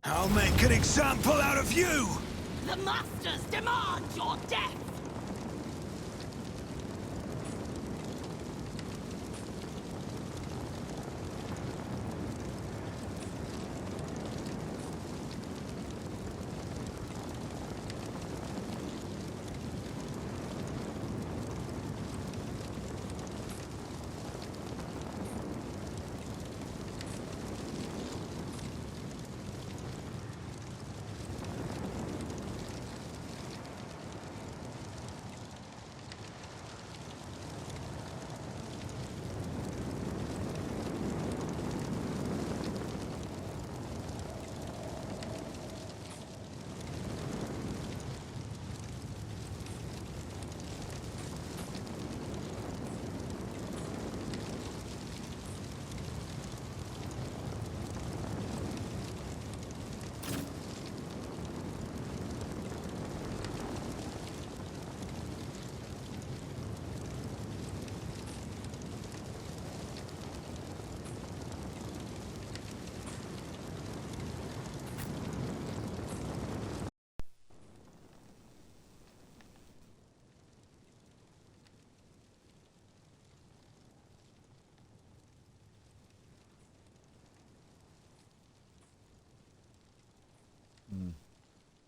I'll make an example out of you! The Masters demand your death!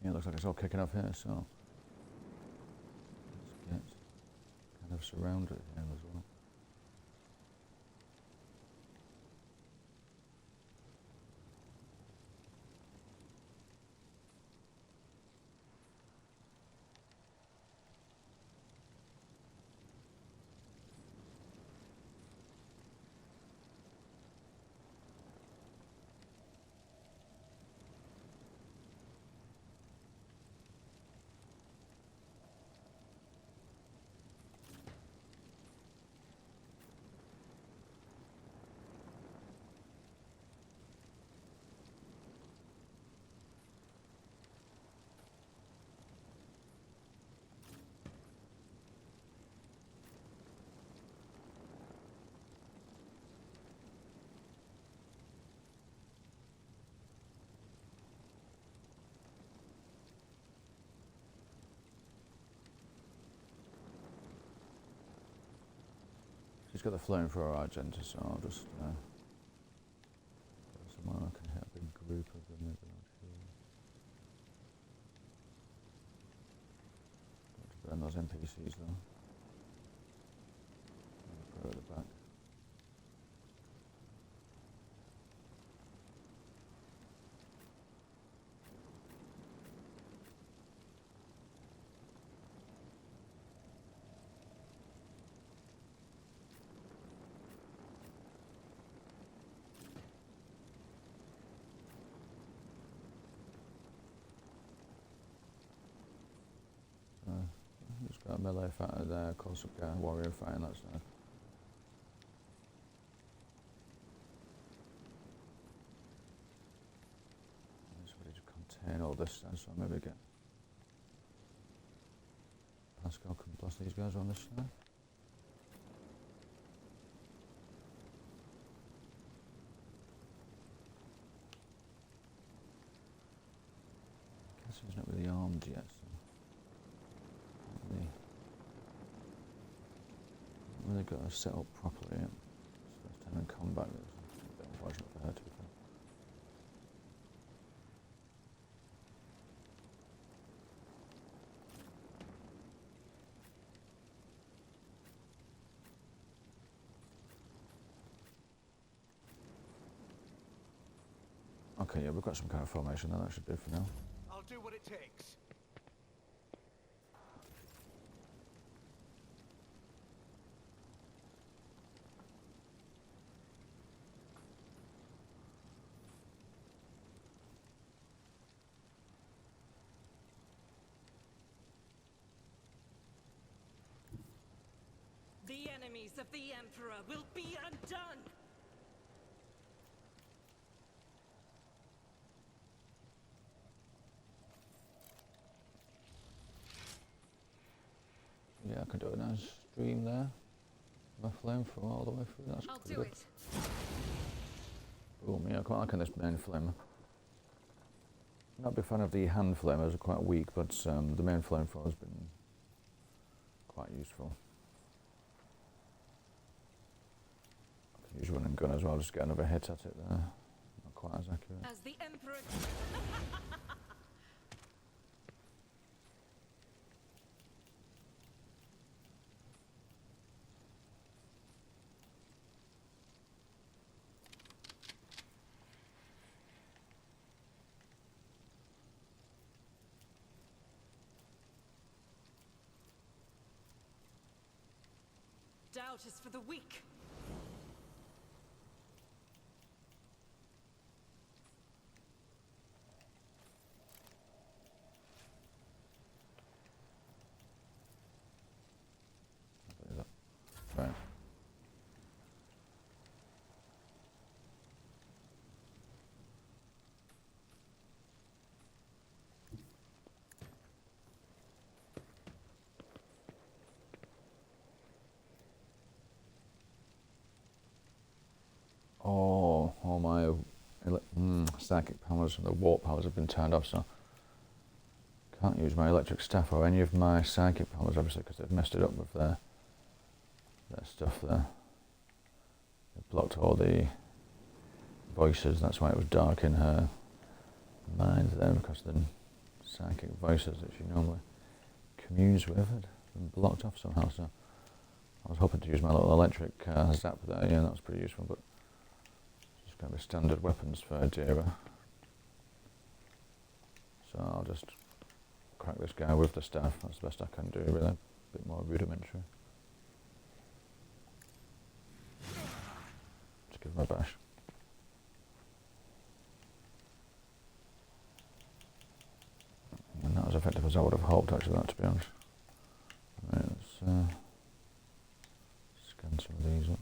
Yeah, it looks like it's all kicking off here, so let's get kind of surrounded here as well. She's got the flamethrower Argenta, so I'll just go somewhere I can hit a big group of them maybe out here. Got to burn those NPCs though. Put her at the back. Just got a melee fighter there, close up guy, warrior fighting, that's nice. I'm just ready to contain all this then, so maybe get Pascal can blast these guys on this side. I guess he's not really armed yet, so really got to set up properly. It's first time in combat. It's a bit unfortunate for her, to be fair. Okay, yeah, we've got some kind of formation there. That should do for now. I'll do what it takes. The enemies of the Emperor will be undone! Yeah, I can do a nice stream there. My flame from all the way through. That's I'll pretty do good. it. Boom, yeah, I quite like this main flame. Not a big fan of the hand flamers, they're quite weak, but the main flamethrower has been quite useful. I can use run and gun as well, just get another hit at it there. Not quite as accurate. As the Emperor... Doubt is for the weak. Right. All my psychic powers and the warp powers have been turned off, so can't use my electric staff or any of my psychic powers, obviously, because they've messed it up with their stuff there. They've blocked all the voices, that's why it was dark in her mind there, because the psychic voices that she normally communes with had been blocked off somehow, so I was hoping to use my little electric zap there, yeah, that was pretty useful, but it's just going to be standard weapons for Dira. So I'll just crack this guy with the staff, that's the best I can do, really, a bit more rudimentary. Just give him a bash. And not as effective as I would have hoped, actually, that, to be honest. Right, let's scan some of these up.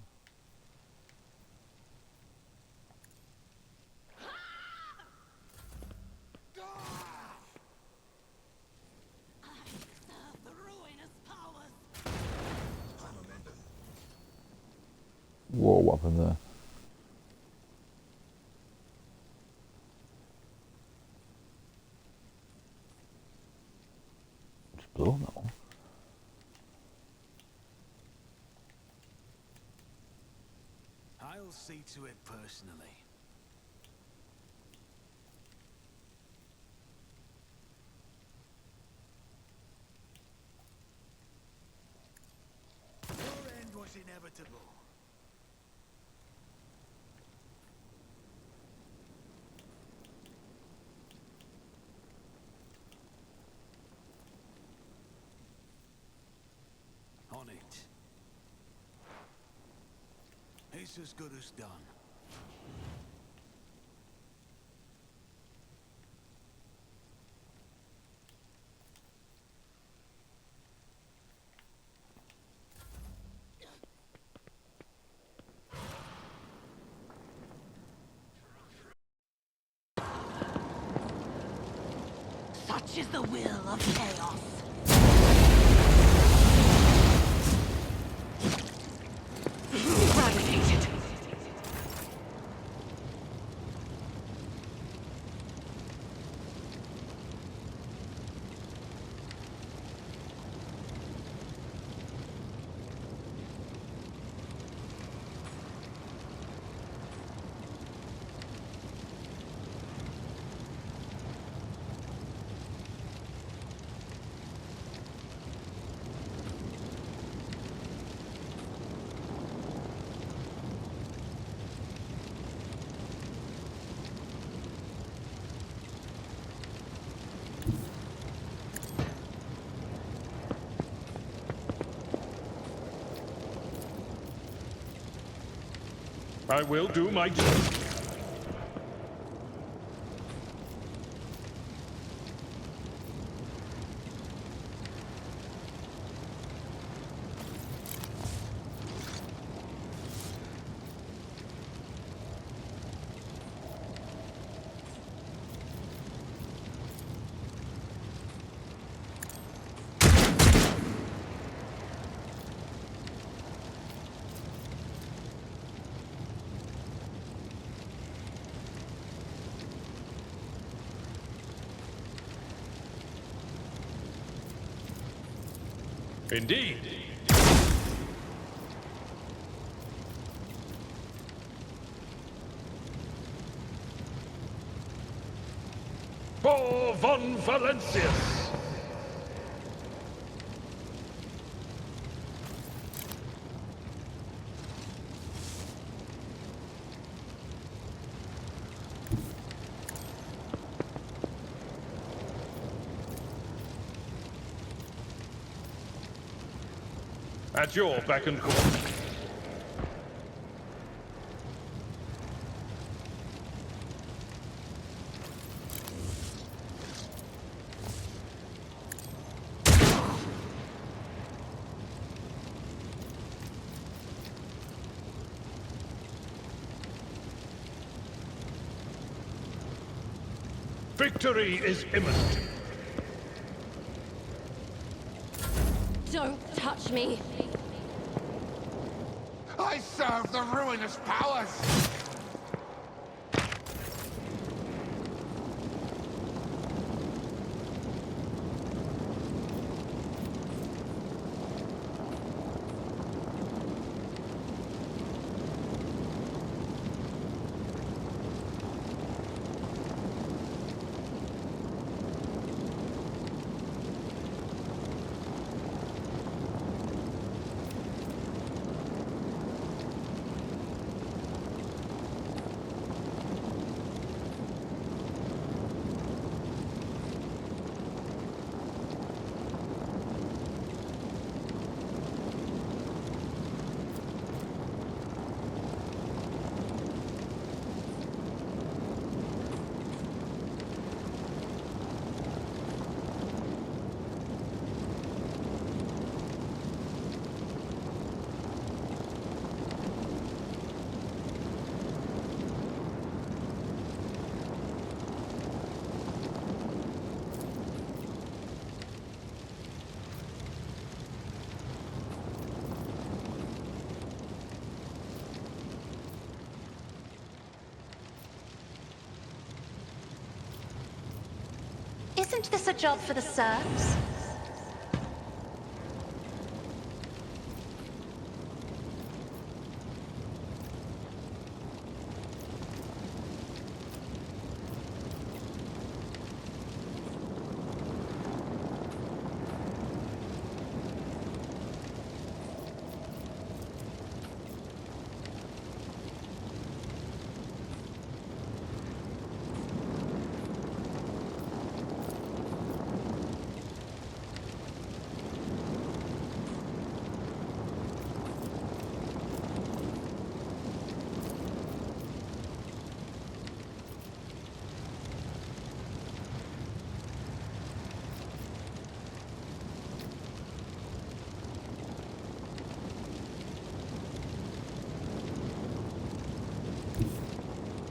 Whoa, what happened there? Just blew on that one. I'll see to it personally. Your end was inevitable. On it. It's as good as done. Such is the will of chaos. Eradicated. I will do my duty. Indeed. For von Valentius! At your beck and call. Victory is imminent. Don't touch me! I serve the ruinous powers! Isn't this a job for the serfs?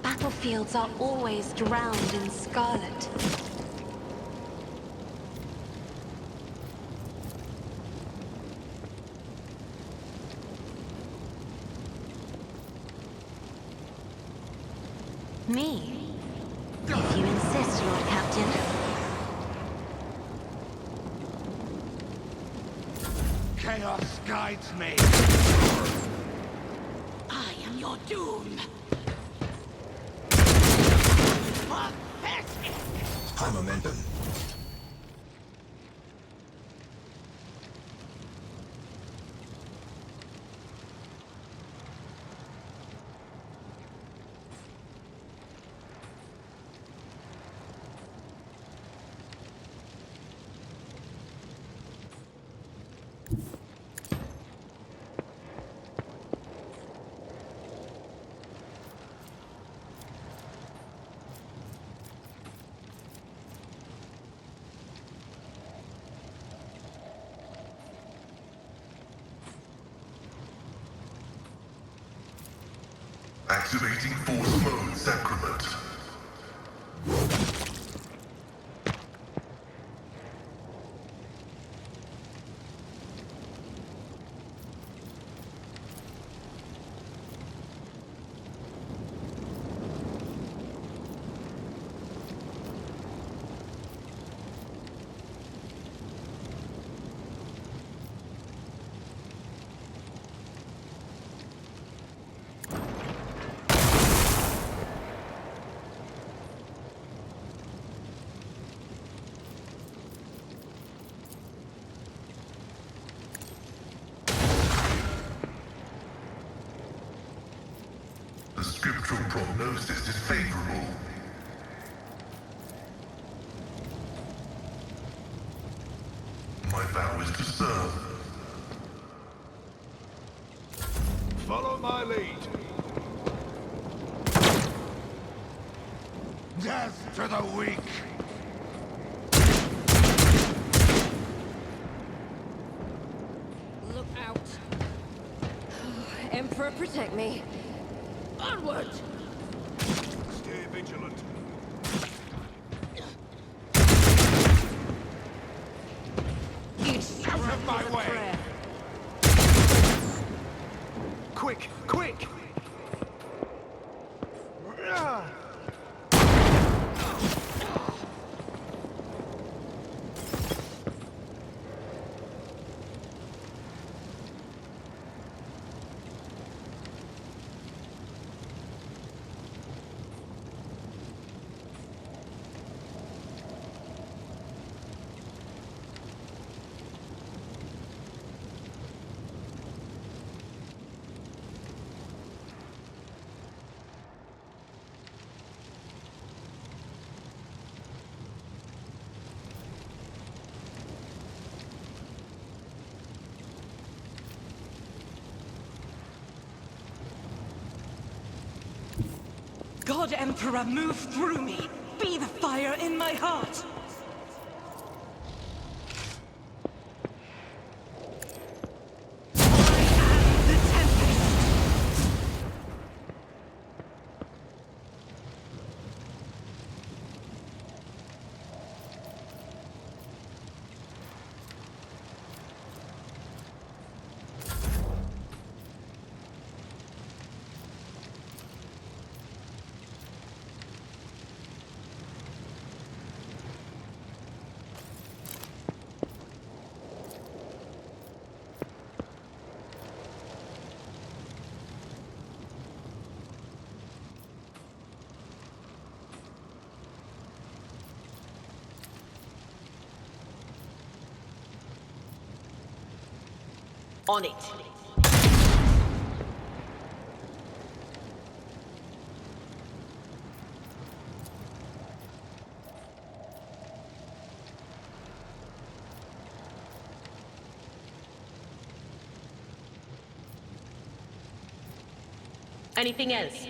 Battlefields are always drowned in scarlet. Me? If you insist, Lord Captain. Chaos guides me! I am your doom! High momentum. Activating force mode sacrament. my vow is to serve. Follow my lead. Death to the weak! Look out. Emperor, protect me. Onward! Stay vigilant. Each Out of my way! prayer. Quick, quick! God Emperor, move through me! Be the fire in my heart! I am the Tempest! On it. Anything else?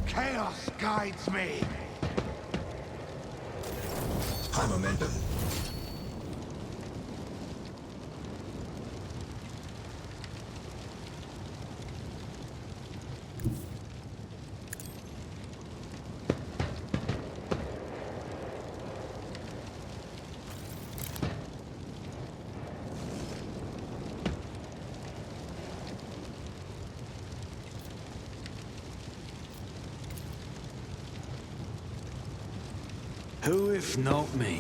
Chaos guides me! High momentum. Who if not me?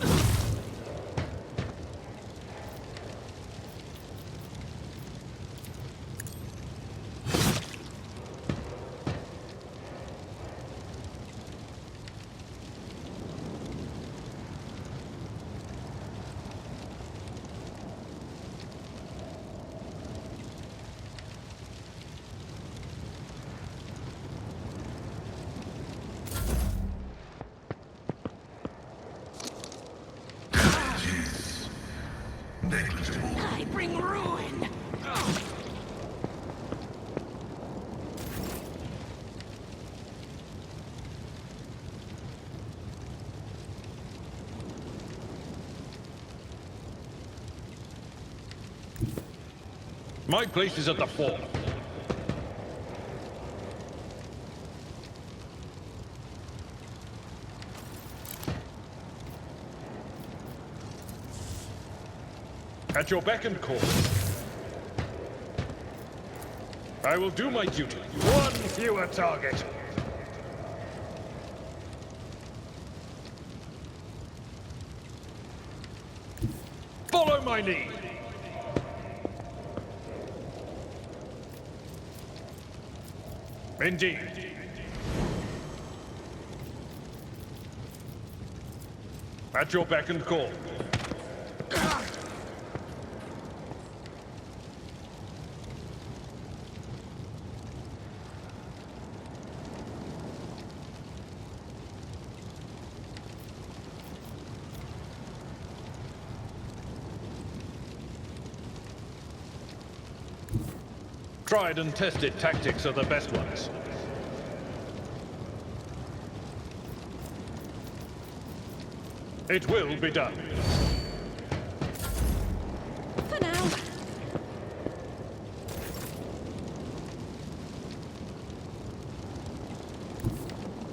Negligible. I bring ruin! My place is at the fort. At your beck and call. I will do my duty. One fewer target. Follow my lead. Indeed. At your beck and call. Tried and tested tactics are the best ones. It will be done. For now.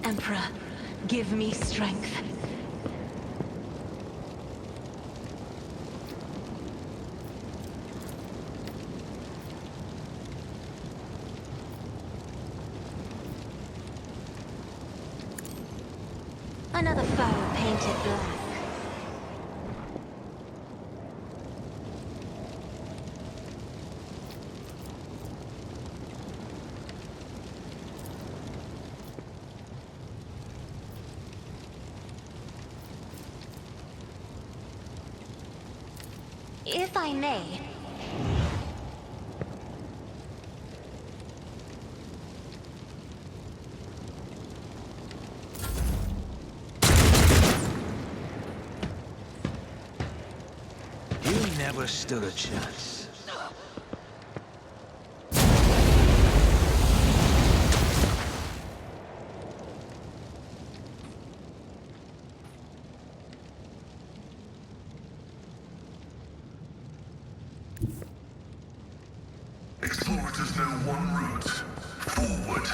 Emperor, give me strength. Another foe painted black. If I may. You never stood a chance. Explorators know one route. Forward.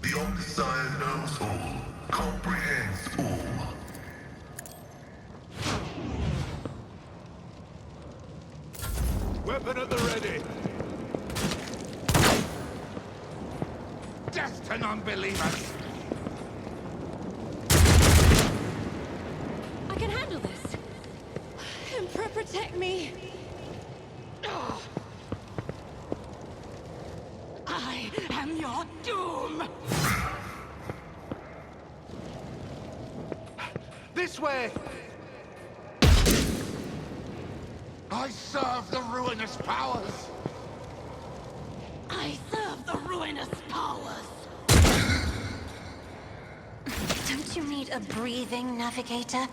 The Omniscient knows all, comprehends all. Weapon at the ready. Death to non-believers. I can handle this. Emperor, protect me. I am your doom. This way! I serve the ruinous powers! I serve the ruinous powers. Don't you need a breathing navigator?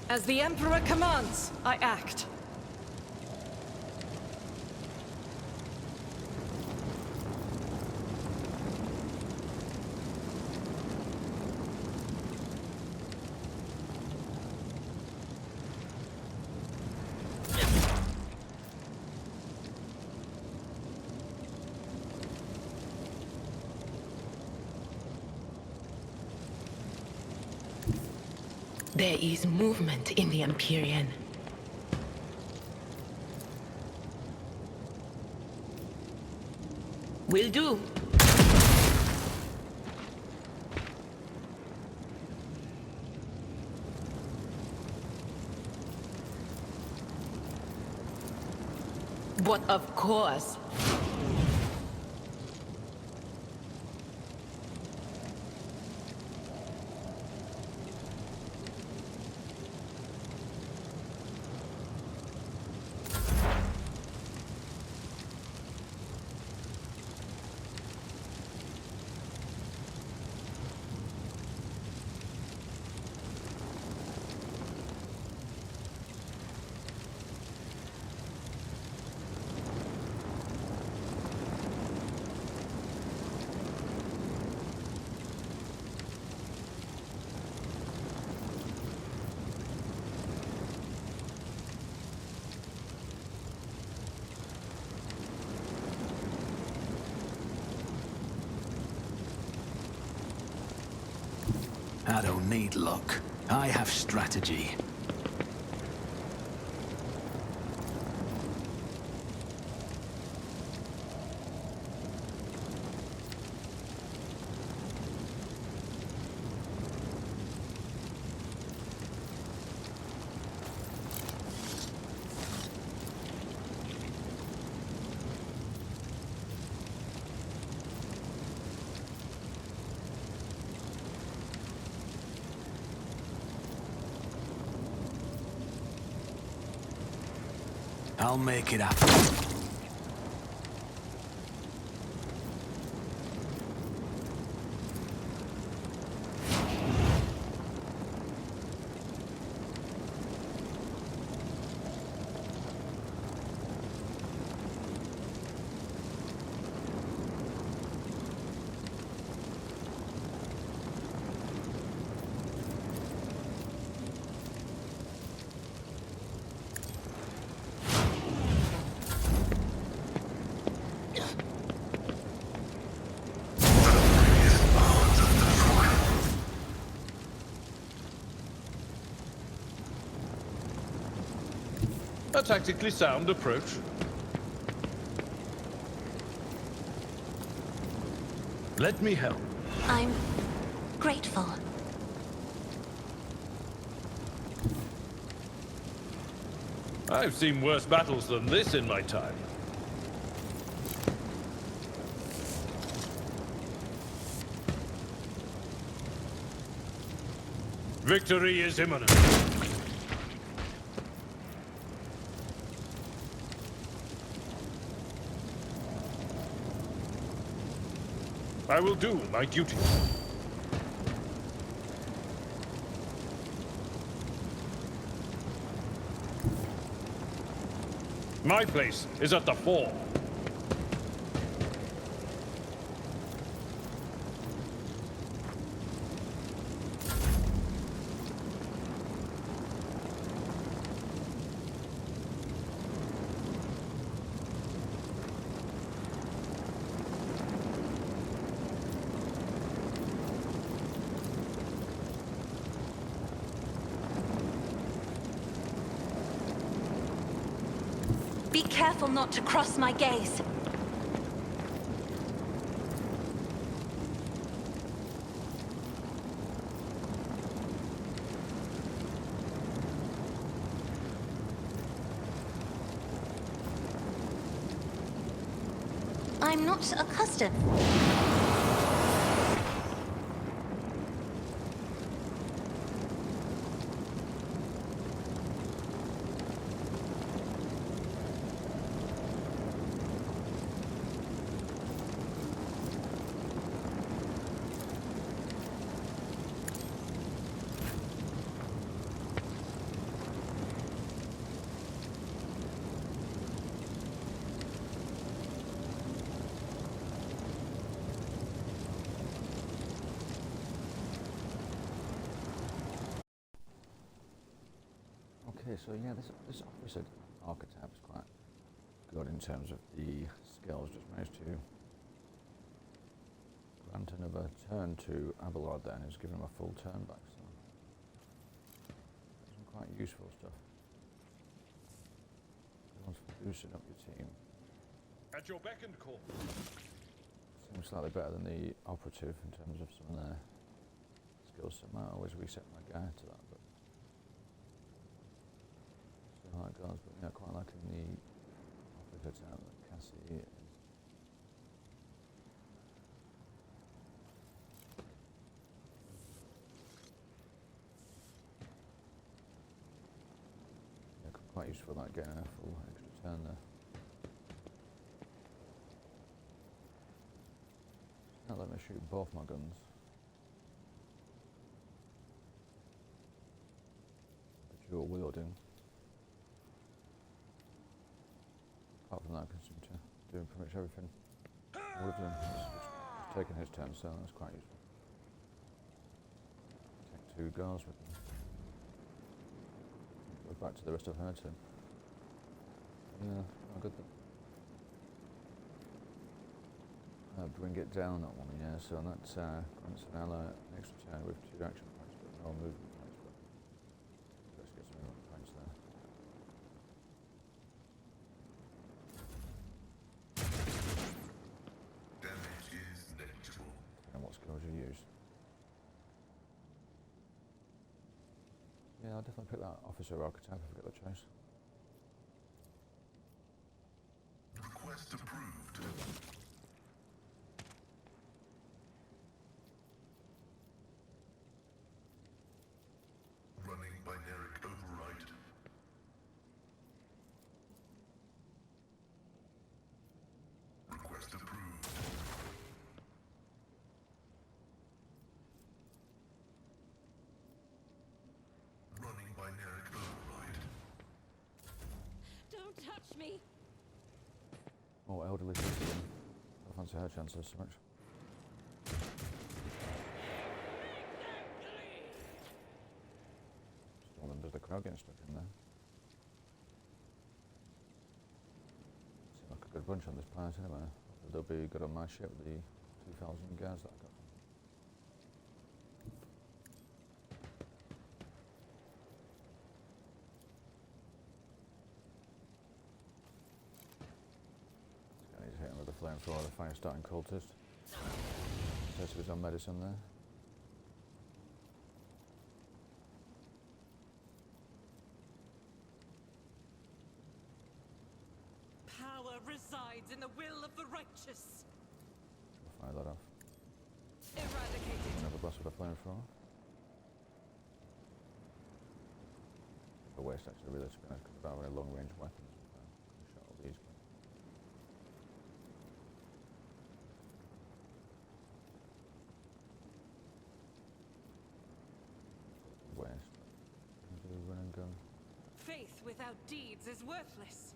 As the Emperor commands, I act. There is movement in the Empyrean. Will do. But of course. I don't need luck. I have strategy. I'll make it happen. A tactically sound approach. Let me help. I'm grateful. I've seen worse battles than this in my time. Victory is imminent. I will do my duty. My place is at the fore. Be careful not to cross my gaze. I'm not accustomed. Okay, so yeah, this officer archetype is quite good in terms of the skills. Just managed to grant another turn to Abelard there, and he's given him a full turn back, so some quite useful stuff. Everyone's boosting up your team. At your beck and call. Seems slightly better than the operative in terms of some of their skills. So I might always reset my guy to that, but how it goes. But yeah, quite liking the opposite out that Cassie is. Yeah, quite useful that getting a full extra turn there. Now let me shoot both my guns. The dual wielding. Apart from that, I can seem to do pretty much everything. All of them. He's taken his turn, so that's quite useful. Take 2 guards with them. Go back to the rest of her turn. Yeah, oh good. Bring it down that one, yeah, so that grants an ally an extra turn with 2 action points. Yeah, I'll definitely pick that officer archetype if I get the choice. Request approved. Running binary override. Request approved. Running binary override. Don't touch me! Oh, elderly citizen. I fancy her chances so much. Still them does the crowd getting stuck in there. Seem like a good bunch on this planet anyway. Hopefully they'll be good on my ship with the 2,000 guards that I got. I need to hit him with the flamethrower, the fire starting cultist. Test his own medicine there. Power resides in the will of the righteous. I'll fire that off. Eradicated. Another blast with a flamethrower. A waste actually, really, to be honest, because I don't have any long range weapons. I can shot all these. Waste. Do run and gun. Faith without deeds is worthless.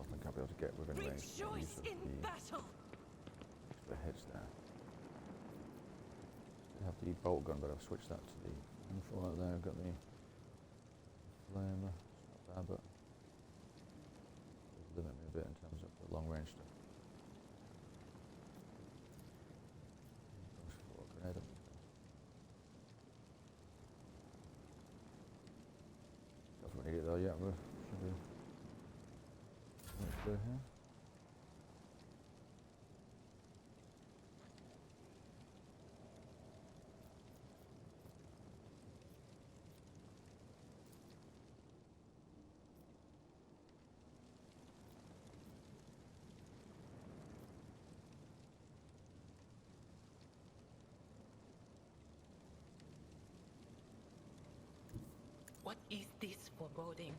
I think I'll be able to get within range. Rejoice in battle! The hits there. I have the bolt gun, but I've switched that to the info there. I've got the flamer. It's not bad, but it'll limit me a bit in terms of the long range stuff. Grenade up. Don't really need it though yet, but should be much good here. What is this foreboding?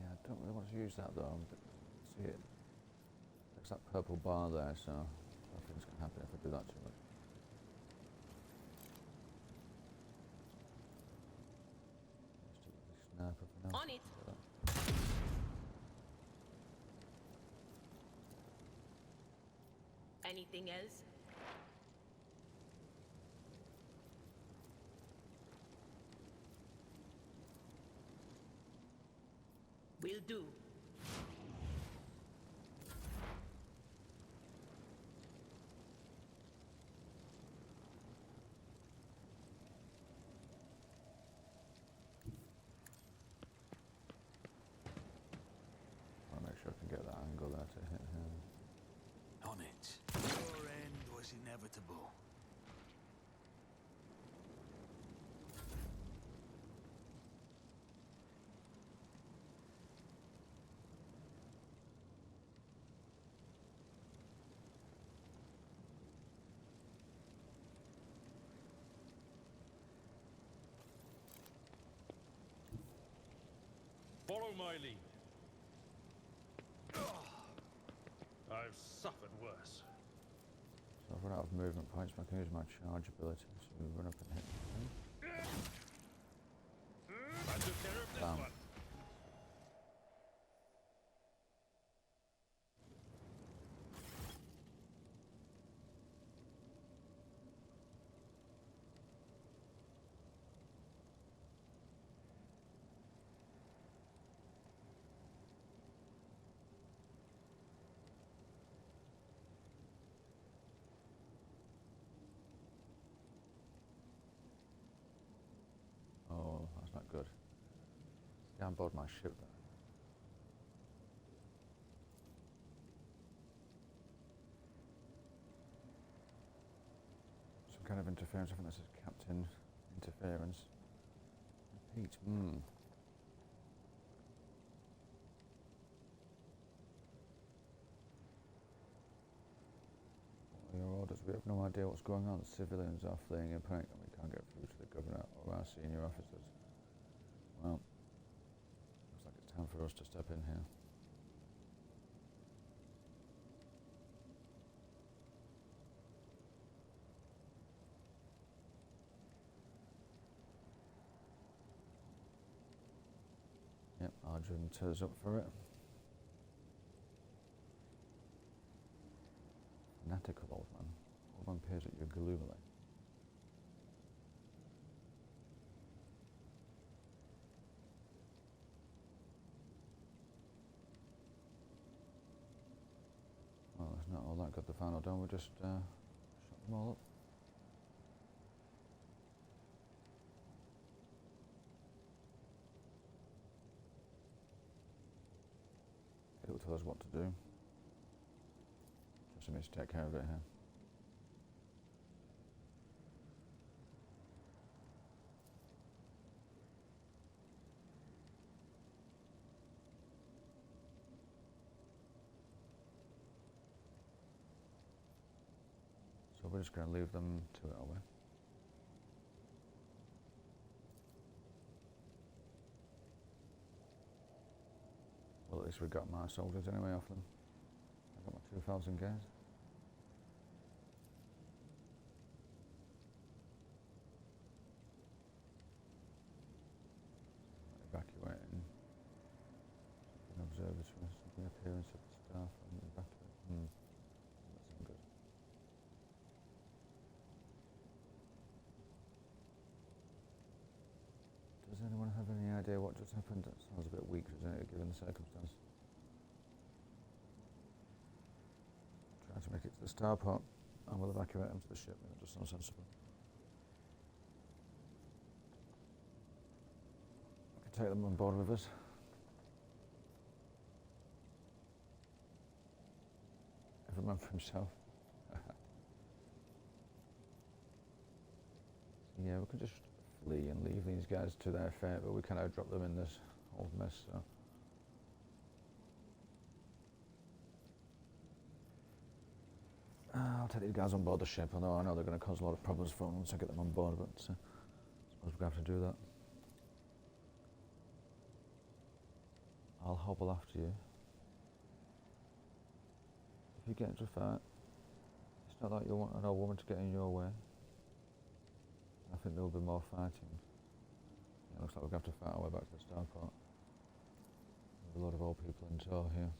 Yeah, I don't really want to use that though. But see it. There's that purple bar there, so nothing's going to happen if I do that too much. Let's do the sniper for now. On it. Anything else? Will do. I want to make sure I can get that angle there to hit him. On it. Your end was inevitable. Follow my lead. I've suffered worse. So I've run out of movement points, but I can use my charge ability to run up and hit him. I took care of this one. on board my ship then. Some kind of interference. I think this is Captain Interference. Repeat. What are your orders? We have no idea what's going on. Civilians are fleeing in panic and we can't get through to the governor or our senior officers. Well, looks like it's time for us to step in here. Yep, Arjun turns up for it. Fanatical old man. Old man peers at you gloomily. Well, it's not all that good the final done, we'll just shut them all up. It'll tell us what to do. Just need to take care of it here. So we're just going to leave them to it, are we? Well, at least we got my soldiers anyway off them. I got my 2,000 guys. Evacuating. An observatory, the appearance of the staff and evacuating. That sounds good. Does anyone have any idea what just happened? That sounds a bit weak, doesn't it, given the circumstance? Trying to make it to the starport, and we'll evacuate them to the ship. That just sounds sensible. We can take them on board with us. Every man for himself. So yeah, we could just flee and leave these guys to their fate, but we kind of drop them in this old mess, so. I'll take these guys on board the ship, although I know they're going to cause a lot of problems for them once I get them on board, but I suppose we're going to have to do that. I'll hobble after you. If you get into a fight, it's not like you'll want an old woman to get in your way. I think there will be more fighting. Yeah, it looks like we're going to have to fight our way back to the starport. There's a lot of old people in tow here.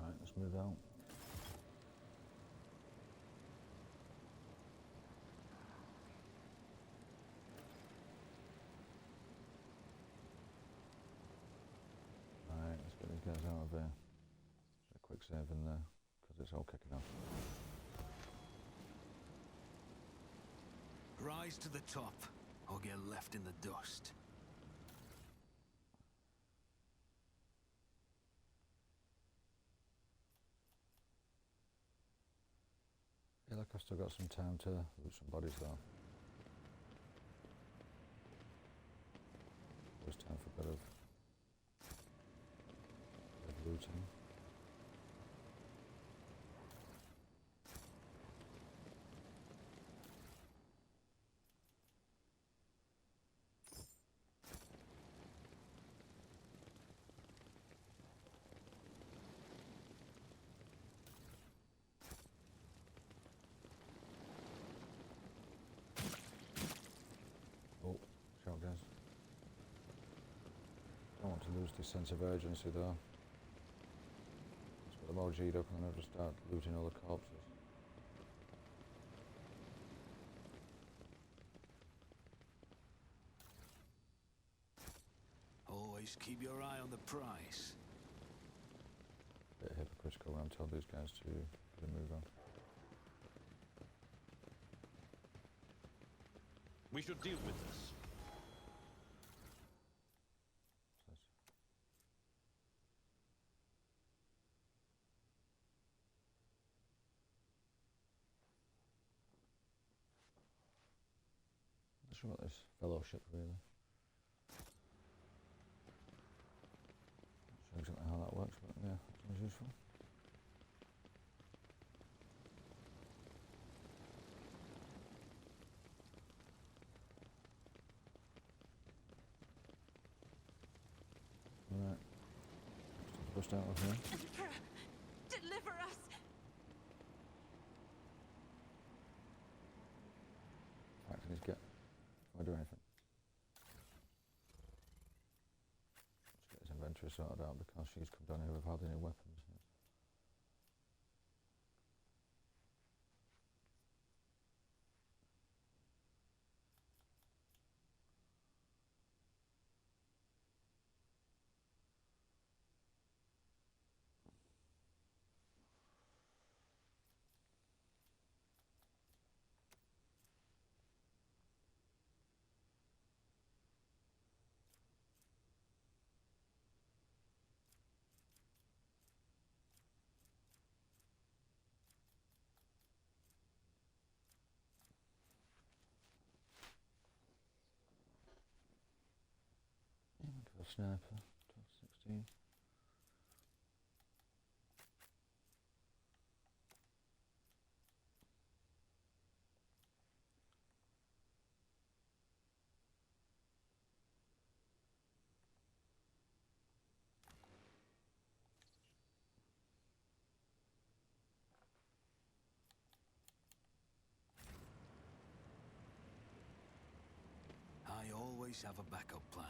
Right, let's move out. Right, let's get these guys out of here. Just a quick save in there, because it's all kicking off. Rise to the top, or get left in the dust. I feel like I've still got some time to loot some bodies though. There's time for a bit of looting. to lose this sense of urgency though. That's what I'm all G'd up and then I'll just start looting all the corpses. Always keep your eye on the prize. Bit hypocritical when I'm telling these guys to move on. We should deal with this. What's this? Not sure what this fellowship really. Not sure exactly how that works, but yeah, that sounds useful. Right. Bust out of here. Emperor, deliver us! I can just get before I do anything. Let's get his inventory sorted out because she's come down here with hardly any weapons. A sniper, 1216. I always have a backup plan.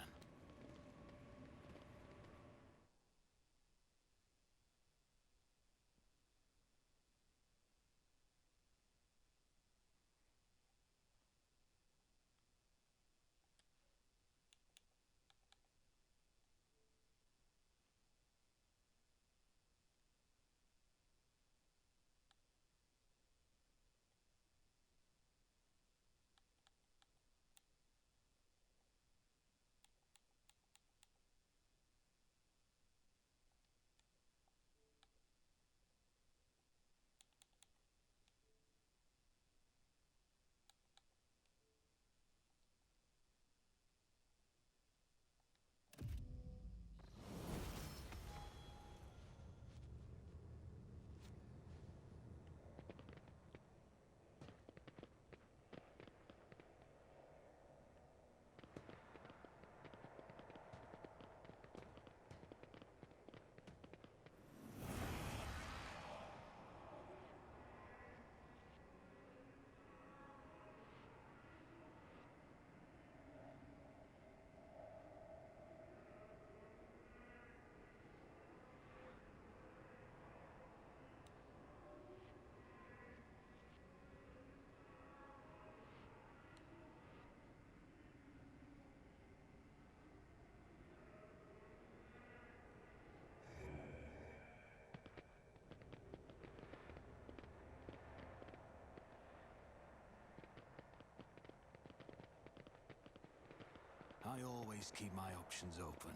I always keep my options open.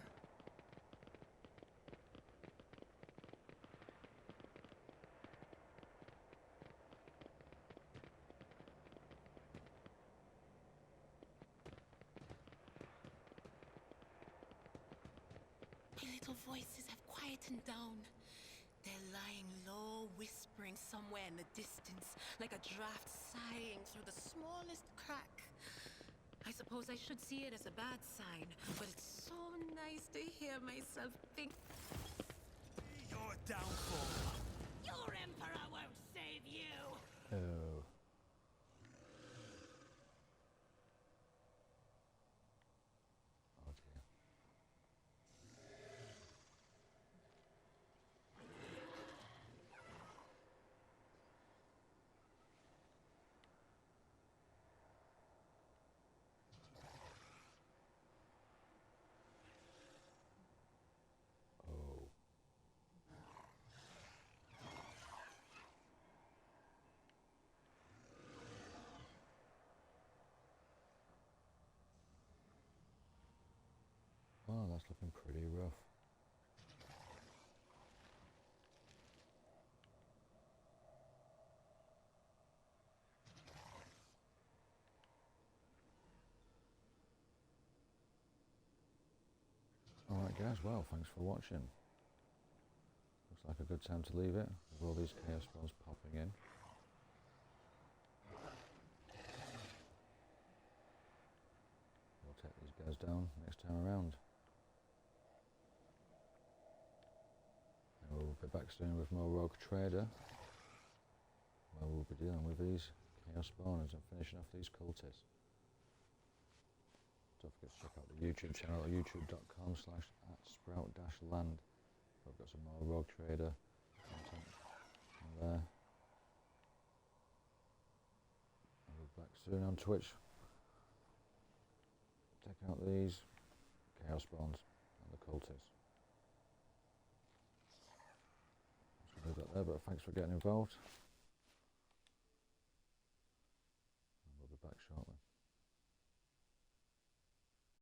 My little voices have quietened down. They're lying low, whispering somewhere in the distance, like a draft sighing through the smallest crack. I suppose I should see it as a bad sign, but it's so nice to hear myself think. Your downfall. Your Emperor won't save you! Oh. Okay. that's looking pretty rough. Alright guys, well, thanks for watching. Looks like a good time to leave it, with all these chaos spells popping in. We'll take these guys down next time around. And we'll be back soon with more Rogue Trader, where we'll be dealing with these chaos spawners and finishing off these cultists. Don't forget to check out the YouTube channel at youtube.com/@sprout-land. We've got some more Rogue Trader content on there. And we'll be back soon on Twitch, checking out these chaos spawns and the cultists. I'm just going to leave that there, but thanks for getting involved.